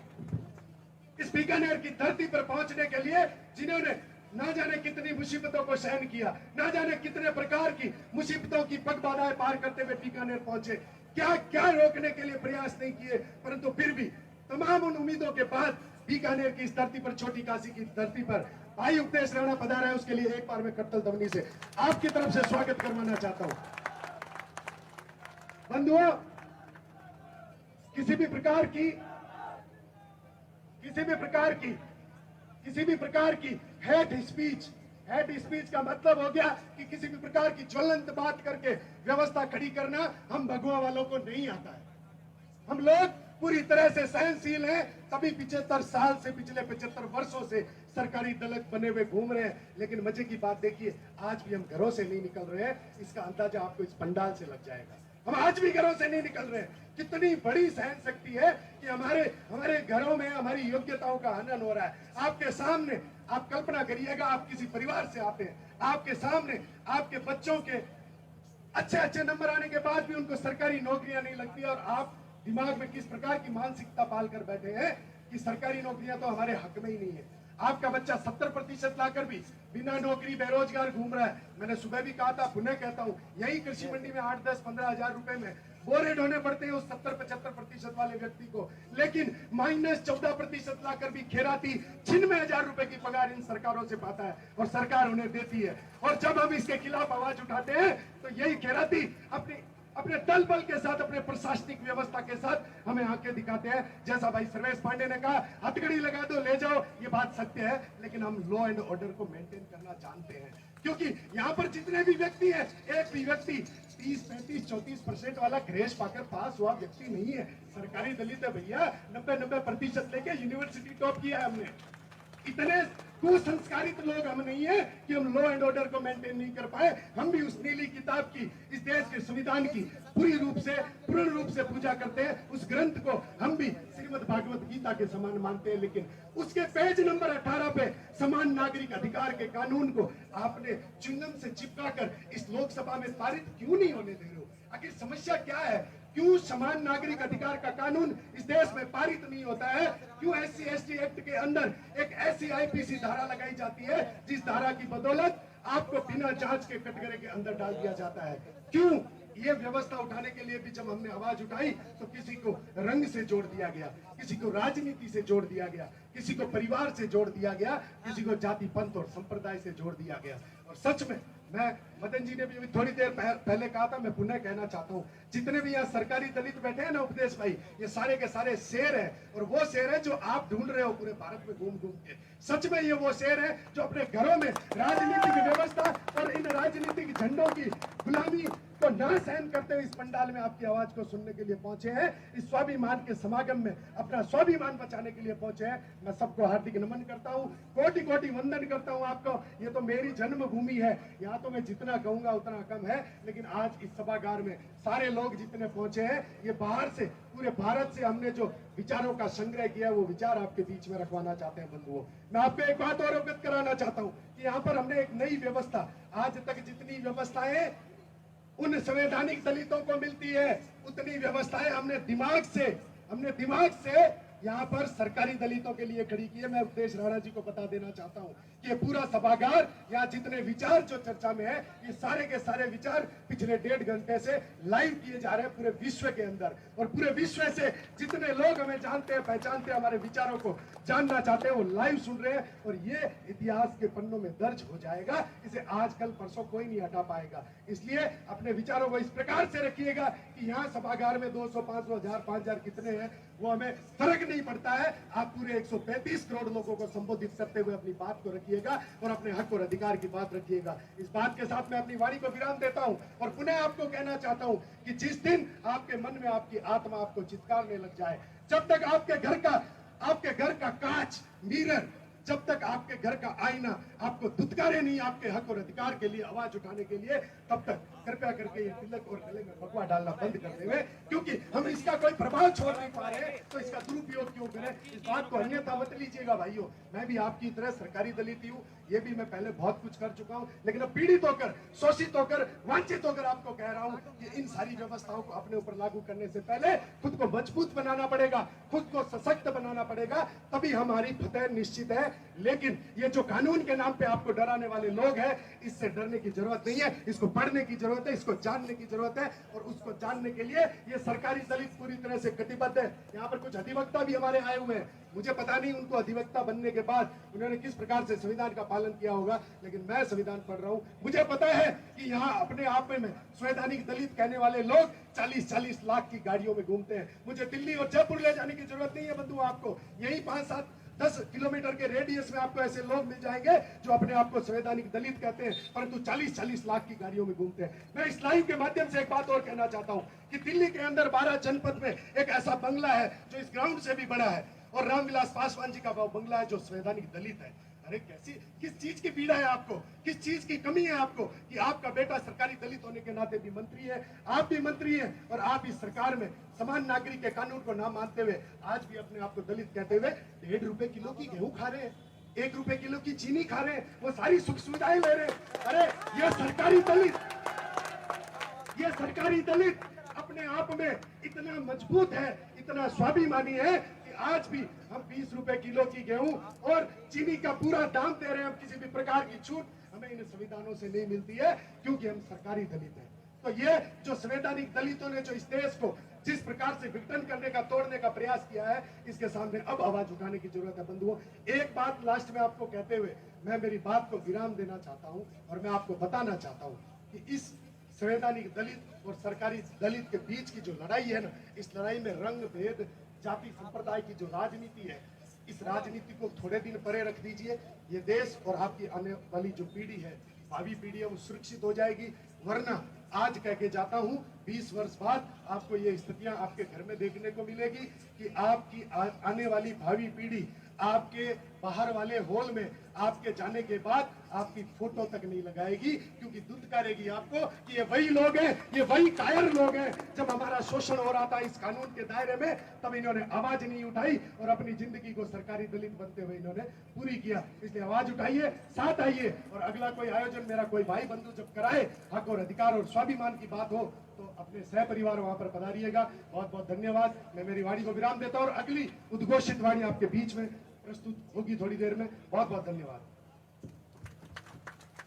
इस बीकानेर की धरती पर पहुंचने के लिए जिन्होंने ना जाने कितनी मुसीबतों को सहन किया, ना जाने कितने प्रकार की मुसीबतों की पग बाधाएं पार करते हुए बीकानेर पहुंचे, क्या क्या रोकने के लिए प्रयास नहीं किए, परंतु फिर भी तमाम उन उम्मीदों के बाद बीकानेर की इस धरती पर, छोटी काशी की धरती पर भाई उपदेश राणा पधारा है। उसके लिए एक बार मैं करतल ध्वनि से आपकी तरफ से स्वागत करवाना चाहता हूं। बंधुओं, किसी भी प्रकार की हेट स्पीच का मतलब हो गया कि किसी भी प्रकार की ज्वलंत बात करके व्यवस्था खड़ी करना हम भगवा वालों को नहीं आता है। हम लोग पूरी तरह से सहनशील हैं, तभी 75 साल से, पिछले 75 वर्षों से सरकारी दलक बने हुए घूम रहे हैं। लेकिन मजे की बात देखिए, आज भी हम घरों से नहीं निकल रहे हैं। इसका अंदाजा आपको इस पंडाल से लग जाएगा। हम आज भी घरों से नहीं निकल रहे हैं। कितनी बड़ी सहन शक्ति है कि हमारे घरों में हमारी योग्यताओं का हनन हो रहा है। आपके सामने आप कल्पना करिएगा, आप किसी परिवार से आते हैं, आपके सामने आपके बच्चों के अच्छे नंबर आने के बाद भी उनको सरकारी नौकरियां नहीं लगती, और आप दिमाग में किस प्रकार की मानसिकता पाल कर बैठे हैं कि सरकारी नौकरियां तो हमारे हक में ही नहीं है। आपका बच्चा 70% लाकर भी बिना नौकरी बेरोजगार घूम रहा है। मैंने सुबह भी कहा था, पुनः कहता हूं, यही कृषि मंडी में 8, 10, 15 हजार रुपए में बोरे ढोने पड़ते हैं उस 70-75% वाले व्यक्ति को, लेकिन -14% लाकर भी खेराती 96,000 रुपए की पगार इन सरकारों से पाता है और सरकार उन्हें देती है। और जब हम इसके खिलाफ आवाज उठाते हैं तो यही खेराती अपने दल बल के साथ, अपने प्रशासनिक व्यवस्था के साथ हमें आंखें दिखाते हैं। जैसा भाई सर्वेश पांडे ने कहा, हथकड़ी लगा दो ले जाओ, ये बात सत्य है, लेकिन हम लॉ एंड ऑर्डर को मेंटेन करना जानते हैं। क्योंकि यहाँ पर जितने भी व्यक्ति हैं, एक भी व्यक्ति 30, 35, 34% वाला ग्रेस पाकर पास हुआ व्यक्ति नहीं है। सरकारी दलित है भैया, 90% लेके यूनिवर्सिटी टॉप किया है हमने। इतने कुसंस्कारित लोग हम नहीं है कि हम लॉ एंड ऑर्डर को मेंटेन नहीं कर पाए। हम भी उस नीली किताब की, इस देश के संविधान की पूर्ण रूप से पूजा करते हैं। उस ग्रंथ को हम भी श्रीमद् भागवत गीता के समान मानते हैं, लेकिन उसके पेज नंबर 18 पे समान नागरिक अधिकार के कानून को आपने च्युइंगम से चिपका कर इस लोकसभा में पारित क्यों नहीं होने दे रहे हो? आखिर समस्या क्या है? क्यों समान नागरिक अधिकार का कानून इस देश में पारित नहीं होता है? क्यों SC/ST एक्ट के अंदर एक ऐसी IPC धारा लगाई जाती है जिस धारा की बदौलत आपको बिना जांच के कटघरे के अंदर डाल दिया जाता है? क्यों ये व्यवस्था उठाने के लिए भी जब हमने आवाज उठाई तो किसी को रंग से जोड़ दिया गया, किसी को राजनीति से जोड़ दिया गया, किसी को परिवार से जोड़ दिया गया, किसी को जाति, पंथ और संप्रदाय से जोड़ दिया गया। और सच में मैं मदन जी ने भी थोड़ी देर पहले कहा था, मैं पुनः कहना चाहता हूँ, जितने भी यहाँ सरकारी दलित बैठे हैं ना उपदेश भाई, ये सारे के सारे शेर हैं, और वो शेर है जो आप ढूंढ रहे हो पूरे भारत में घूम घूम के। सच में ये वो शेर है जो अपने घरों में राजनीतिक व्यवस्था और इन राजनीतिक झंडों की गुलामी को ना सहन करते हुए इस पंडाल में आपकी आवाज को सुनने के लिए पहुंचे हैं, इस स्वाभिमान के समागम में अपना स्वाभिमान बचाने के लिए पहुंचे हैं। मैं सबको हार्दिक नमन करता हूं, कोटि कोटि वंदन करता हूं आपको। ये तो मेरी जन्मभूमि है, यहाँ तो मैं जितना कहूंगा उतना कम है, लेकिन आज इस सभागार में सारे लोग जितने पहुंचे हैं, ये बाहर से पूरे भारत से हमने जो विचारों का संग्रह किया, वो विचार आपके बीच में रखवाना चाहते हैं बंधुओं। मैं आपको एक बात और अवगत कराना चाहता हूँ कि यहाँ पर हमने एक नई व्यवस्था, आज तक जितनी व्यवस्थाएं उन संवैधानिक दलितों को मिलती है, उतनी व्यवस्थाएं हमने दिमाग से यहाँ पर सरकारी दलितों के लिए खड़ी की है। मैं उपदेश राणा जी को बता देना चाहता हूँ कि ये पूरा सभागार, यहाँ जितने विचार जो चर्चा में है, ये सारे के सारे विचार पिछले 1.5 घंटे से लाइव किए जा रहे हैं पूरे विश्व के अंदर, और पूरे विश्व से जितने लोग हमें जानते हैं, पहचानते हैं, हमारे विचारों को जानना चाहते हैं, वो लाइव सुन रहे हैं, और ये इतिहास के पन्नों में दर्ज हो जाएगा। इसे आज कल परसों कोई नहीं हटा पाएगा। इसलिए अपने विचारों को इस प्रकार से रखिएगा कि यहाँ सभागार में 200, 500, 1000, 5000 कितने हैं वो हमें फर्क नहीं पड़ता है। आप पूरे 135 करोड़ लोगों को संबोधित करते हुए अपनी बात को रखिएगा और अपने हक और अधिकार की बात रखिएगा। इस बात के साथ मैं अपनी वाणी को विराम देता हूं और पुनः आपको कहना चाहता हूं कि जिस दिन आपके मन में आपकी आत्मा आपको चित्कारने लग जाए, जब तक आपके घर का कांच, मिरर, जब तक आपके घर का आईना आपको दुत्कारे नहीं आपके हक और अधिकार के लिए आवाज उठाने के लिए, तब तक कृपया करके ये तिलक और गले में भगवा डालना बंद कर देवे, क्योंकि हम इसका कोई प्रभाव छोड़ नहीं पा रहे, तो इसका दुरुपयोग क्यों करें। इस बात को अन्यथा मत लीजिएगा भाइयों। मैं भी आपकी तरह सरकारी दलित हूँ, ये भी मैं पहले बहुत कुछ कर चुका हूँ, लेकिन अब पीड़ित होकर, शोषित होकर, वंचित होकर आपको कह रहा हूँ कि इन सारी व्यवस्थाओं को अपने ऊपर लागू करने से पहले खुद को मजबूत बनाना पड़ेगा, खुद को सशक्त बनाना पड़ेगा, तभी हमारी फतेह निश्चित है। लेकिन ये जो कानून के नाम पे आपको डराने वाले लोग हैं, इससे डरने की जरूरत नहीं है, इसको पढ़ने की जरूरत है, इसको जानने की जरूरत है, और उसको जानने के लिए ये सरकारी दलित पूरी तरह से कटिबद्ध है। यहाँ पर कुछ अधिवक्ता भी हमारे आए हुए हैं, मुझे पता नहीं उनको अधिवक्ता बनने के बाद उन्होंने किस प्रकार से संविधान का पालन किया होगा, लेकिन मैं संविधान पढ़ रहा हूँ, मुझे पता है कि यहाँ अपने आप में संवैधानिक दलित कहने वाले लोग 40-40 लाख की गाड़ियों में घूमते हैं। मुझे दिल्ली और जयपुर ले जाने की जरूरत नहीं है बंधु, आपको यही 5-7-10 किलोमीटर के रेडियस में आपको ऐसे लोग मिल जाएंगे जो अपने आप को संवैधानिक दलित कहते हैं, परंतु 40-40 लाख की गाड़ियों में घूमते हैं। मैं इस लाइव के माध्यम से एक बात और कहना चाहता हूँ कि दिल्ली के अंदर 12 जनपद में एक ऐसा बंगला है जो इस ग्राउंड से भी बड़ा है, और रामविलास पासवान जी का वो बंगला है जो संवैधानिक दलित है। अरे किस चीज की पीड़ा है आपको, किस चीज की कमी है आपको कि आपका बेटा सरकारी दलित होने के नाते भी मंत्री है, आप भी मंत्री हैं, और आप इस सरकार में समान नागरिक के कानून को ना मानते हुए आज भी अपने आप को दलित कहते हुए 1.5 रुपए किलो की गेहूं खा रहे हैं, 1 रुपए किलो की चीनी खा रहे हैं, वो सारी सुख सुविधाएं ले रहे हैं। अरे ये सरकारी दलित अपने आप में इतना मजबूत है, इतना स्वाभिमानी है कि आज भी हम 20 रुपए किलो की गेहूं और चीनी का पूरा दाम दे रहे हैं। हम किसी भी प्रकार की छूट हमें इन संविधानों से नहीं मिलती है, क्योंकि हम सरकारी दलित हैं। तो ये जो संवैधानिक दलितों ने जो इस देश को जिस प्रकार से विघटन करने का, तोड़ने का प्रयास किया है, इसके सामने अब आवाज उठाने की जरूरत है बंधुओं। एक बात लास्ट में आपको कहते हुए मैं मेरी बात को विराम देना चाहता हूं, और मैं आपको बताना चाहता हूं कि इस संवैधानिक दलित और सरकारी दलित के बीच की जो लड़ाई है ना, इस लड़ाई में रंग भेद, जाति संप्रदाय की जो राजनीति है, इस राजनीति को थोड़े दिन परे रख दीजिए। ये देश और आपकी आने वाली जो पीढ़ी है, भावी पीढ़ी है, वो सुरक्षित हो जाएगी। वरना आज कह के जाता हूं, 20 वर्ष बाद आपको ये स्थितियां आपके घर में देखने को मिलेगी कि आपकी आने वाली भावी पीढ़ी आपके बाहर वाले हॉल में आपके जाने के बाद आपकी फोटो तक नहीं लगाएगी, क्योंकि दुत्कारेगी आपको कि ये वही लोग हैं, ये वही कायर लोग हैं। जब हमारा शोषण हो रहा था इस कानून के दायरे में, तब इन्होंने आवाज नहीं उठाई और अपनी जिंदगी को सरकारी दलित बनते हुए इन्होंने पूरी किया। इसलिए आवाज उठाइए, साथ आइए, और अगला कोई आयोजन मेरा कोई भाई बंधु जब कराए, हक और अधिकार और स्वाभिमान की बात हो, तो अपने सह परिवार वहां पर पधारिएगा। बहुत बहुत धन्यवाद। मैं मेरी वाणी को विराम देता हूं और अगली उद्घोषित वाणी आपके बीच में प्रस्तुत होगी थोड़ी देर में। बहुत बहुत धन्यवाद।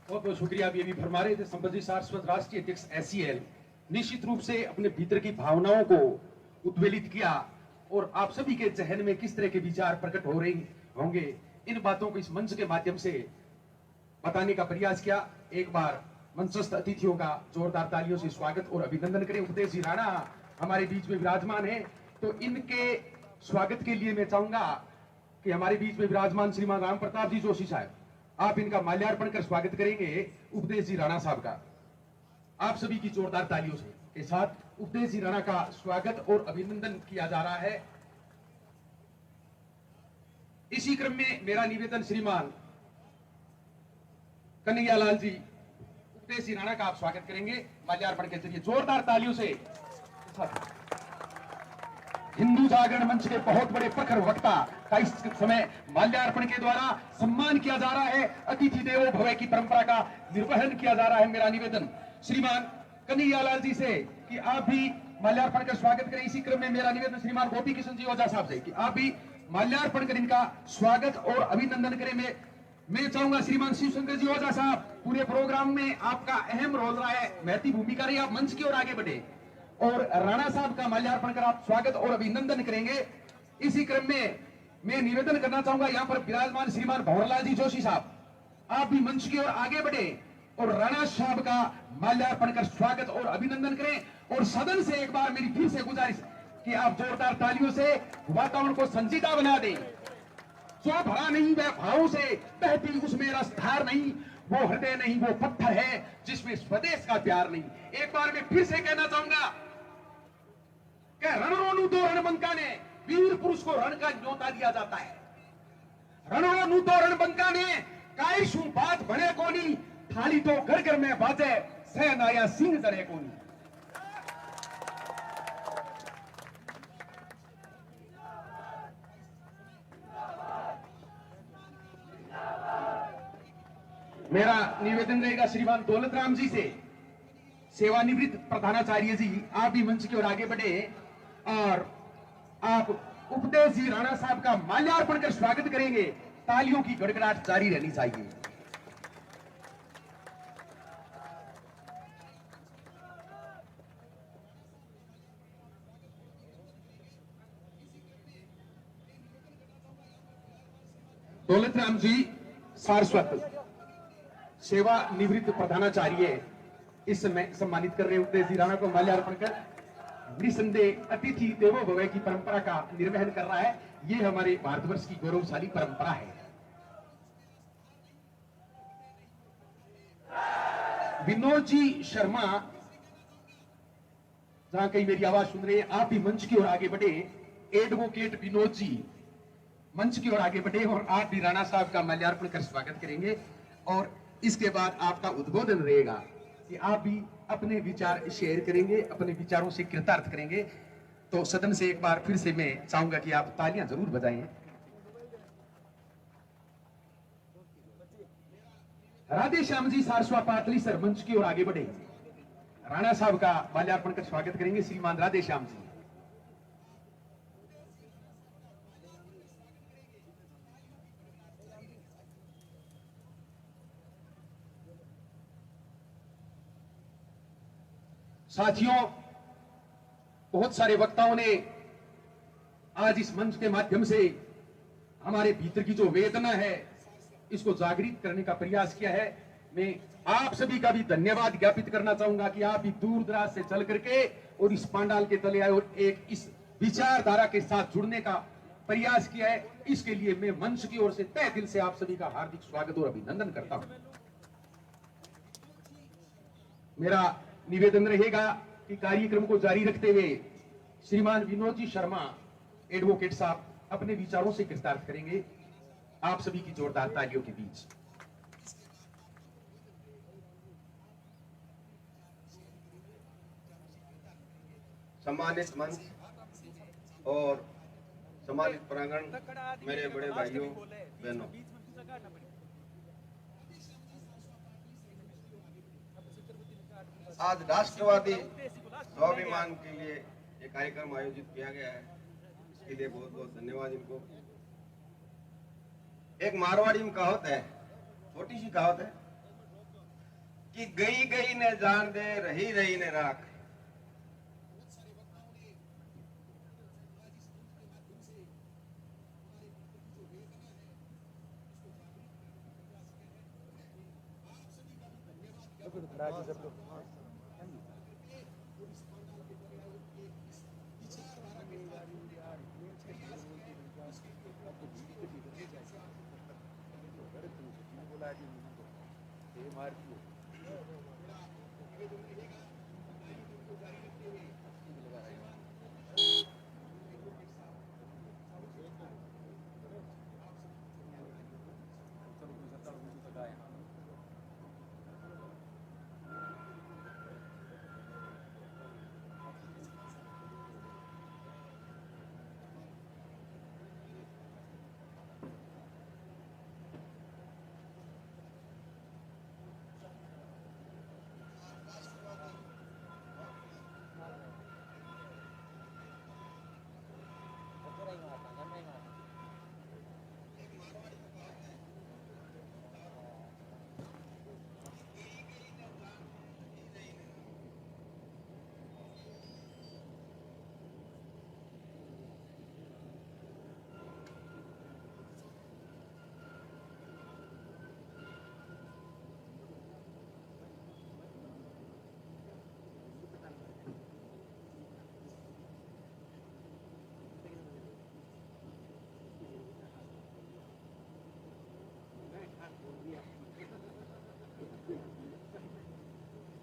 बहुत बहुत शुक्रिया। आप ये भी फरमा रहे थे संपत्ति सारस्वत राष्ट्रीय अध्यक्ष SCL निश्चित रूप से अपने भीतर की भावनाओं को उद्वेलित किया, और आप सभी के जहन में किस तरह के विचार प्रकट हो रहे होंगे, इन बातों को इस मंच के माध्यम से बताने का प्रयास किया। एक बार मंचस्थ अतिथियों का जोरदार तालियों से स्वागत और अभिनंदन करें। उपदेश जी राणा हमारे बीच में विराजमान है, तो इनके स्वागत के लिए मैं चाहूंगा कि हमारे बीच में विराजमान श्रीमान राम प्रताप जी जोशी साहब, आप इनका माल्यार्पण कर स्वागत करेंगे उपदेश जी राणा साहब का। आप सभी की जोरदार तालियों से के साथ उपदेश जी राणा का स्वागत और अभिनंदन किया जा रहा है। इसी क्रम में मेरा निवेदन श्रीमान कन्हैयालाल जी, उपदेश जी राणा का आप स्वागत करेंगे माल्यार्पण के जरिए जोरदार तालियों से। हिंदू जागरण मंच के बहुत बड़े प्रखर वक्ता का इस समय माल्यार्पण के द्वारा सम्मान किया जा रहा है। अतिथि देवो भव की परंपरा का निर्वहन किया जा रहा है। मेरा निवेदन श्रीमान कन्हैयालाल जी से कि आप भी माल्यार्पण कर स्वागत करें। इसी क्रम में मेरा निवेदन श्रीमान गोपी किशन जी ओझा साहब से कि आप भी माल्यार्पण कर इनका स्वागत और अभिनंदन करें। मैं चाहूंगा श्रीमान शिवशंकर जी ओझा साहब, पूरे प्रोग्राम में आपका अहम रोल रहा है, महती भूमिका रही, आप मंच की ओर आगे बढ़े और राणा साहब का माल्यार्पण कर आप स्वागत और अभिनंदन करेंगे। इसी क्रम में मैं निवेदन करना चाहूंगा यहाँ पर विराजमान श्रीमान भंवरलाल जी जोशी साहब, आप भी मंच की ओर आगे बढ़े और राणा साहब का माल्यार्पण कर स्वागत और अभिनंदन करें। और सदन से एक बार मेरी फिर से गुजारिश कि आप जोरदार तालियों से वातावरण को संजीदा बना दें। जो भरा नहीं वह भावों से बहती उसमें रसधार नहीं, वो हृदय नहीं वो पत्थर है जिसमें स्वदेश का प्यार नहीं। एक बार मैं फिर से कहना चाहूंगा कि रणरोनु तो रणबंका ने वीर पुरुष को रण का न्योता दिया जाता है। रणरोनु तो रणबंका ने कायशु बात बने कोनी, थाली तो घर घर में बाजे, सैन आया सिंह जरे कोनी। मेरा निवेदन रहेगा श्रीमान दौलत राम जी से, सेवानिवृत्त प्रधानाचार्य जी, आप भी मंच की ओर आगे बढ़े और आप उपदेश जी राणा साहब का माल्यार्पण कर स्वागत करेंगे। तालियों की गड़गड़ाहट जारी रहनी चाहिए। दौलत राम जी सारस्वत, सेवानिवृत्त प्रधानाचार्य, इस समय सम्मानित कर रहे उपदेश जी राणा को माल्यार्पण कर निसंदेह अतिथि देवो भव की परंपरा का निर्वहन कर रहा है। ये हमारे भारतवर्ष की गौरवशाली परंपरा है। विनोद जी शर्मा, जहां कहीं मेरी आवाज सुन रहे हैं, आप भी मंच की ओर आगे बढ़े। एडवोकेट विनोद जी मंच की ओर आगे बढ़े और आप भी राणा साहब का माल्यार्पण कर स्वागत करेंगे। और इसके बाद आपका उद्बोधन रहेगा कि आप भी अपने विचार शेयर करेंगे, अपने विचारों से कृतार्थ करेंगे। तो सदन से एक बार फिर से मैं चाहूंगा कि आप तालियां जरूर बजाएं। राधे श्याम जी सारस्वा पातली सर मंच की ओर आगे बढ़े। राणा साहब का माल्यार्पण कर स्वागत करेंगे श्रीमान राधे श्याम जी। साथियों, बहुत सारे वक्ताओं ने आज इस मंच के माध्यम से हमारे भीतर की जो वेदना है इसको जागृत करने का प्रयास किया है। मैं आप सभी का भी धन्यवाद ज्ञापित करना चाहूंगा कि आप भी दूर दराज से चल करके और इस पांडाल के तले आए और एक इस विचारधारा के साथ जुड़ने का प्रयास किया है। इसके लिए मैं मंच की ओर से तहे दिल से आप सभी का हार्दिक स्वागत और अभिनंदन करता हूं। मेरा निवेदन रहेगा कि कार्यक्रम को जारी रखते हुए श्रीमान विनोद जी शर्मा एडवोकेट साहब अपने विचारों से कृतार्थ करेंगे आप सभी की जोरदार तालियों के बीच। सम्मानित मंच और सम्मानित प्रांगण, मेरे बड़े भाइयों बहनों, आज राष्ट्रवादी स्वाभिमान के लिए ये कार्यक्रम आयोजित किया गया है। इसके लिए बहुत बहुत धन्यवाद इनको। एक मारवाड़ी में कहावत है, छोटी सी कहावत है कि गई गई ने जान दे, रही रही ने राख।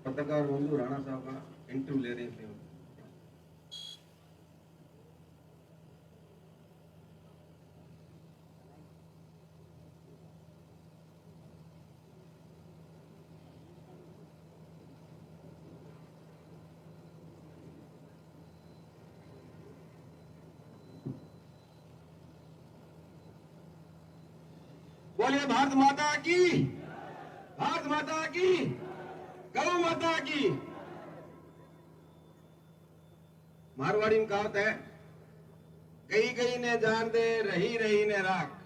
पत्रकार बंधु राणा साहब का इंटरव्यू ले रहे थे। बोलिए भारत माता की, भारत माता की, गौ माता की। मारवाड़ी में कहावत है, गई गई ने जान दे, रही रही ने राख।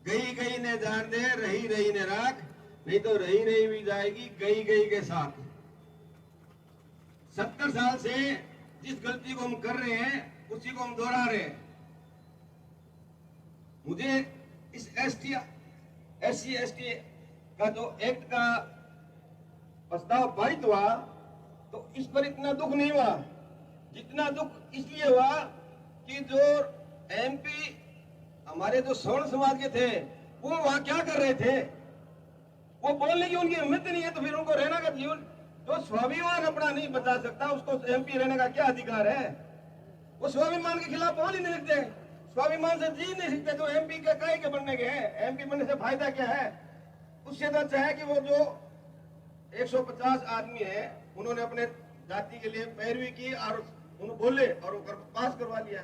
गई गई ने जान दे, रही रही ने राख, नहीं तो रही रही भी जाएगी गई गई के साथ। 70 साल से जिस गलती को हम कर रहे हैं उसी को हम दोहरा रहे हैं। मुझे इस SC ST का जो एक्ट का प्रस्ताव पारित हुआ तो इस पर इतना दुख नहीं हुआ जितना दुख इसलिए हुआ कि जो MP हमारे जो सवर्ण समाज के थे वो वहां क्या कर रहे थे, वो बोलने की उनकी हिम्मत नहीं है, तो फिर उनको रहना का जीवन जो स्वाभिमान अपना नहीं बता सकता उसको MP रहने का क्या अधिकार है। वो स्वाभिमान के खिलाफ बोल ही नहीं सकते, स्वाभिमान से जी नहीं सकते, तो MP के काहे के बनने के हैं। MP बनने से फायदा क्या है। उससे तो अच्छा है कि वो जो 150 आदमी है उन्होंने अपने जाति के लिए पैरवी की और उन्होंने बोले और वो पास करवा लिया।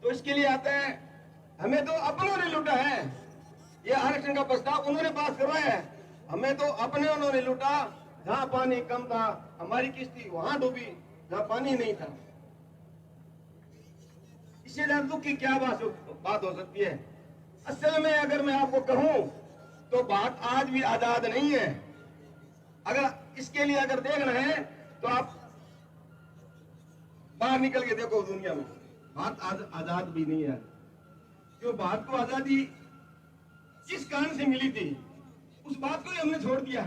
तो इसके लिए आता है, हमें तो अपनों ने लूटा है, ये आरक्षण का प्रस्ताव उन्होंने पास करवाया है, हमें तो अपने उन्होंने लूटा। जहां पानी कम था हमारी किश्ती वहां डूबी जहां पानी नहीं था। इससे ज्यादा दुख की क्या बात हो सकती है। असल में अगर मैं आपको कहूं तो भारत आज भी आजाद नहीं है। अगर इसके लिए अगर देखना है तो आप बाहर निकल के देखो दुनिया में, भारत आजाद भी नहीं है। क्यों, भारत को आजादी जिस कारण से मिली थी उस बात को ही हमने छोड़ दिया।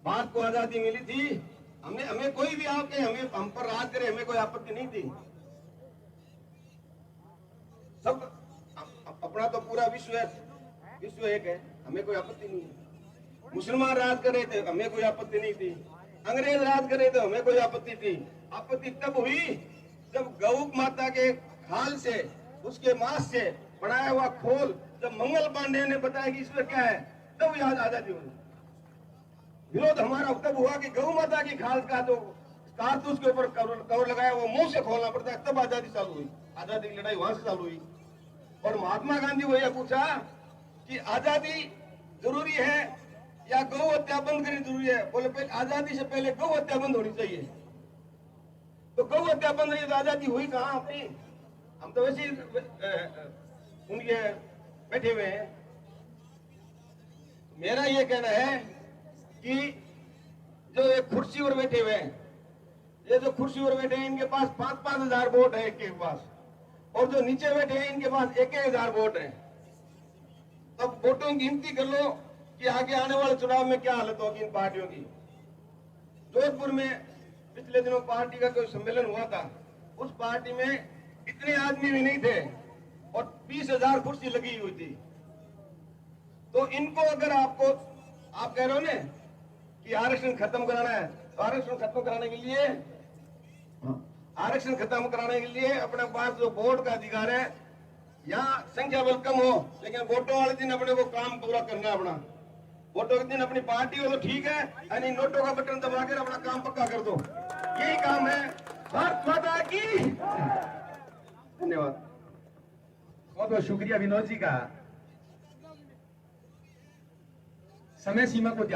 भारत को आजादी मिली थी, हमें कोई भी आके हम पर राज करे हमें कोई आपत्ति नहीं थी। सब अपना तो पूरा विश्व एक है, हमें कोई आपत्ति नहीं है। मुसलमान राज कर रहे थे हमें कोई आपत्ति नहीं थी, अंग्रेज राज कर रहे थे हमें कोई आपत्ति थी। आपत्ति तब हुई जब गौ माता के खाल से उसके मांस से बनाया हुआ खोल जब मंगल पांडे ने बताया कि इसमें क्या है, तब याद आजादी हुई। विरोध हमारा तब हुआ कि गौ माता की खाल का जो कारतूस के ऊपर कवर लगाया वो मुंह से खोलना पड़ता है, तब आजादी चालू हुई। आजादी की लड़ाई वहां से चालू हुई। और महात्मा गांधी को यह पूछा कि आजादी जरूरी है या गौ हत्या बंद करनी जरूरी है। बोले पहले आजादी से पहले गौ हत्या बंद होनी चाहिए। तो गौ हत्या बंद नहीं तो आजादी हुई कहां अपनी। हम तो वैसे उनके बैठे हुए हैं। मेरा ये कहना है कि जो एक कुर्सी पर बैठे हुए हैं, ये जो कुर्सी पर बैठे हैं इनके पास 5-5 हजार वोट है एक के पास, और जो नीचे बैठे हैं इनके पास 1-1 हजार वोट है। अब वोटों की गिनती कर लो कि आगे आने वाले चुनाव में क्या हालत होगी इन पार्टियों की। जोधपुर में पिछले दिनों पार्टी का कोई सम्मेलन हुआ था, उस पार्टी में इतने आदमी भी नहीं थे और 20,000 कुर्सी लगी हुई थी। तो इनको अगर आप कह रहे हो ना कि आरक्षण खत्म कराना है, तो आरक्षण खत्म कराने के लिए अपने पास जो वोट का अधिकार है, यहाँ संख्या बल कम हो लेकिन वोटों वाले दिन अपने को काम पूरा करना है अपना। वोटों के दिन अपनी पार्टी हो तो ठीक है, यानी नोटों का बटन दबा कर अपना काम पक्का कर दो, यही काम है। भारत माता की धन्यवाद। बहुत बहुत शुक्रिया विनोद जी का। समय सीमा को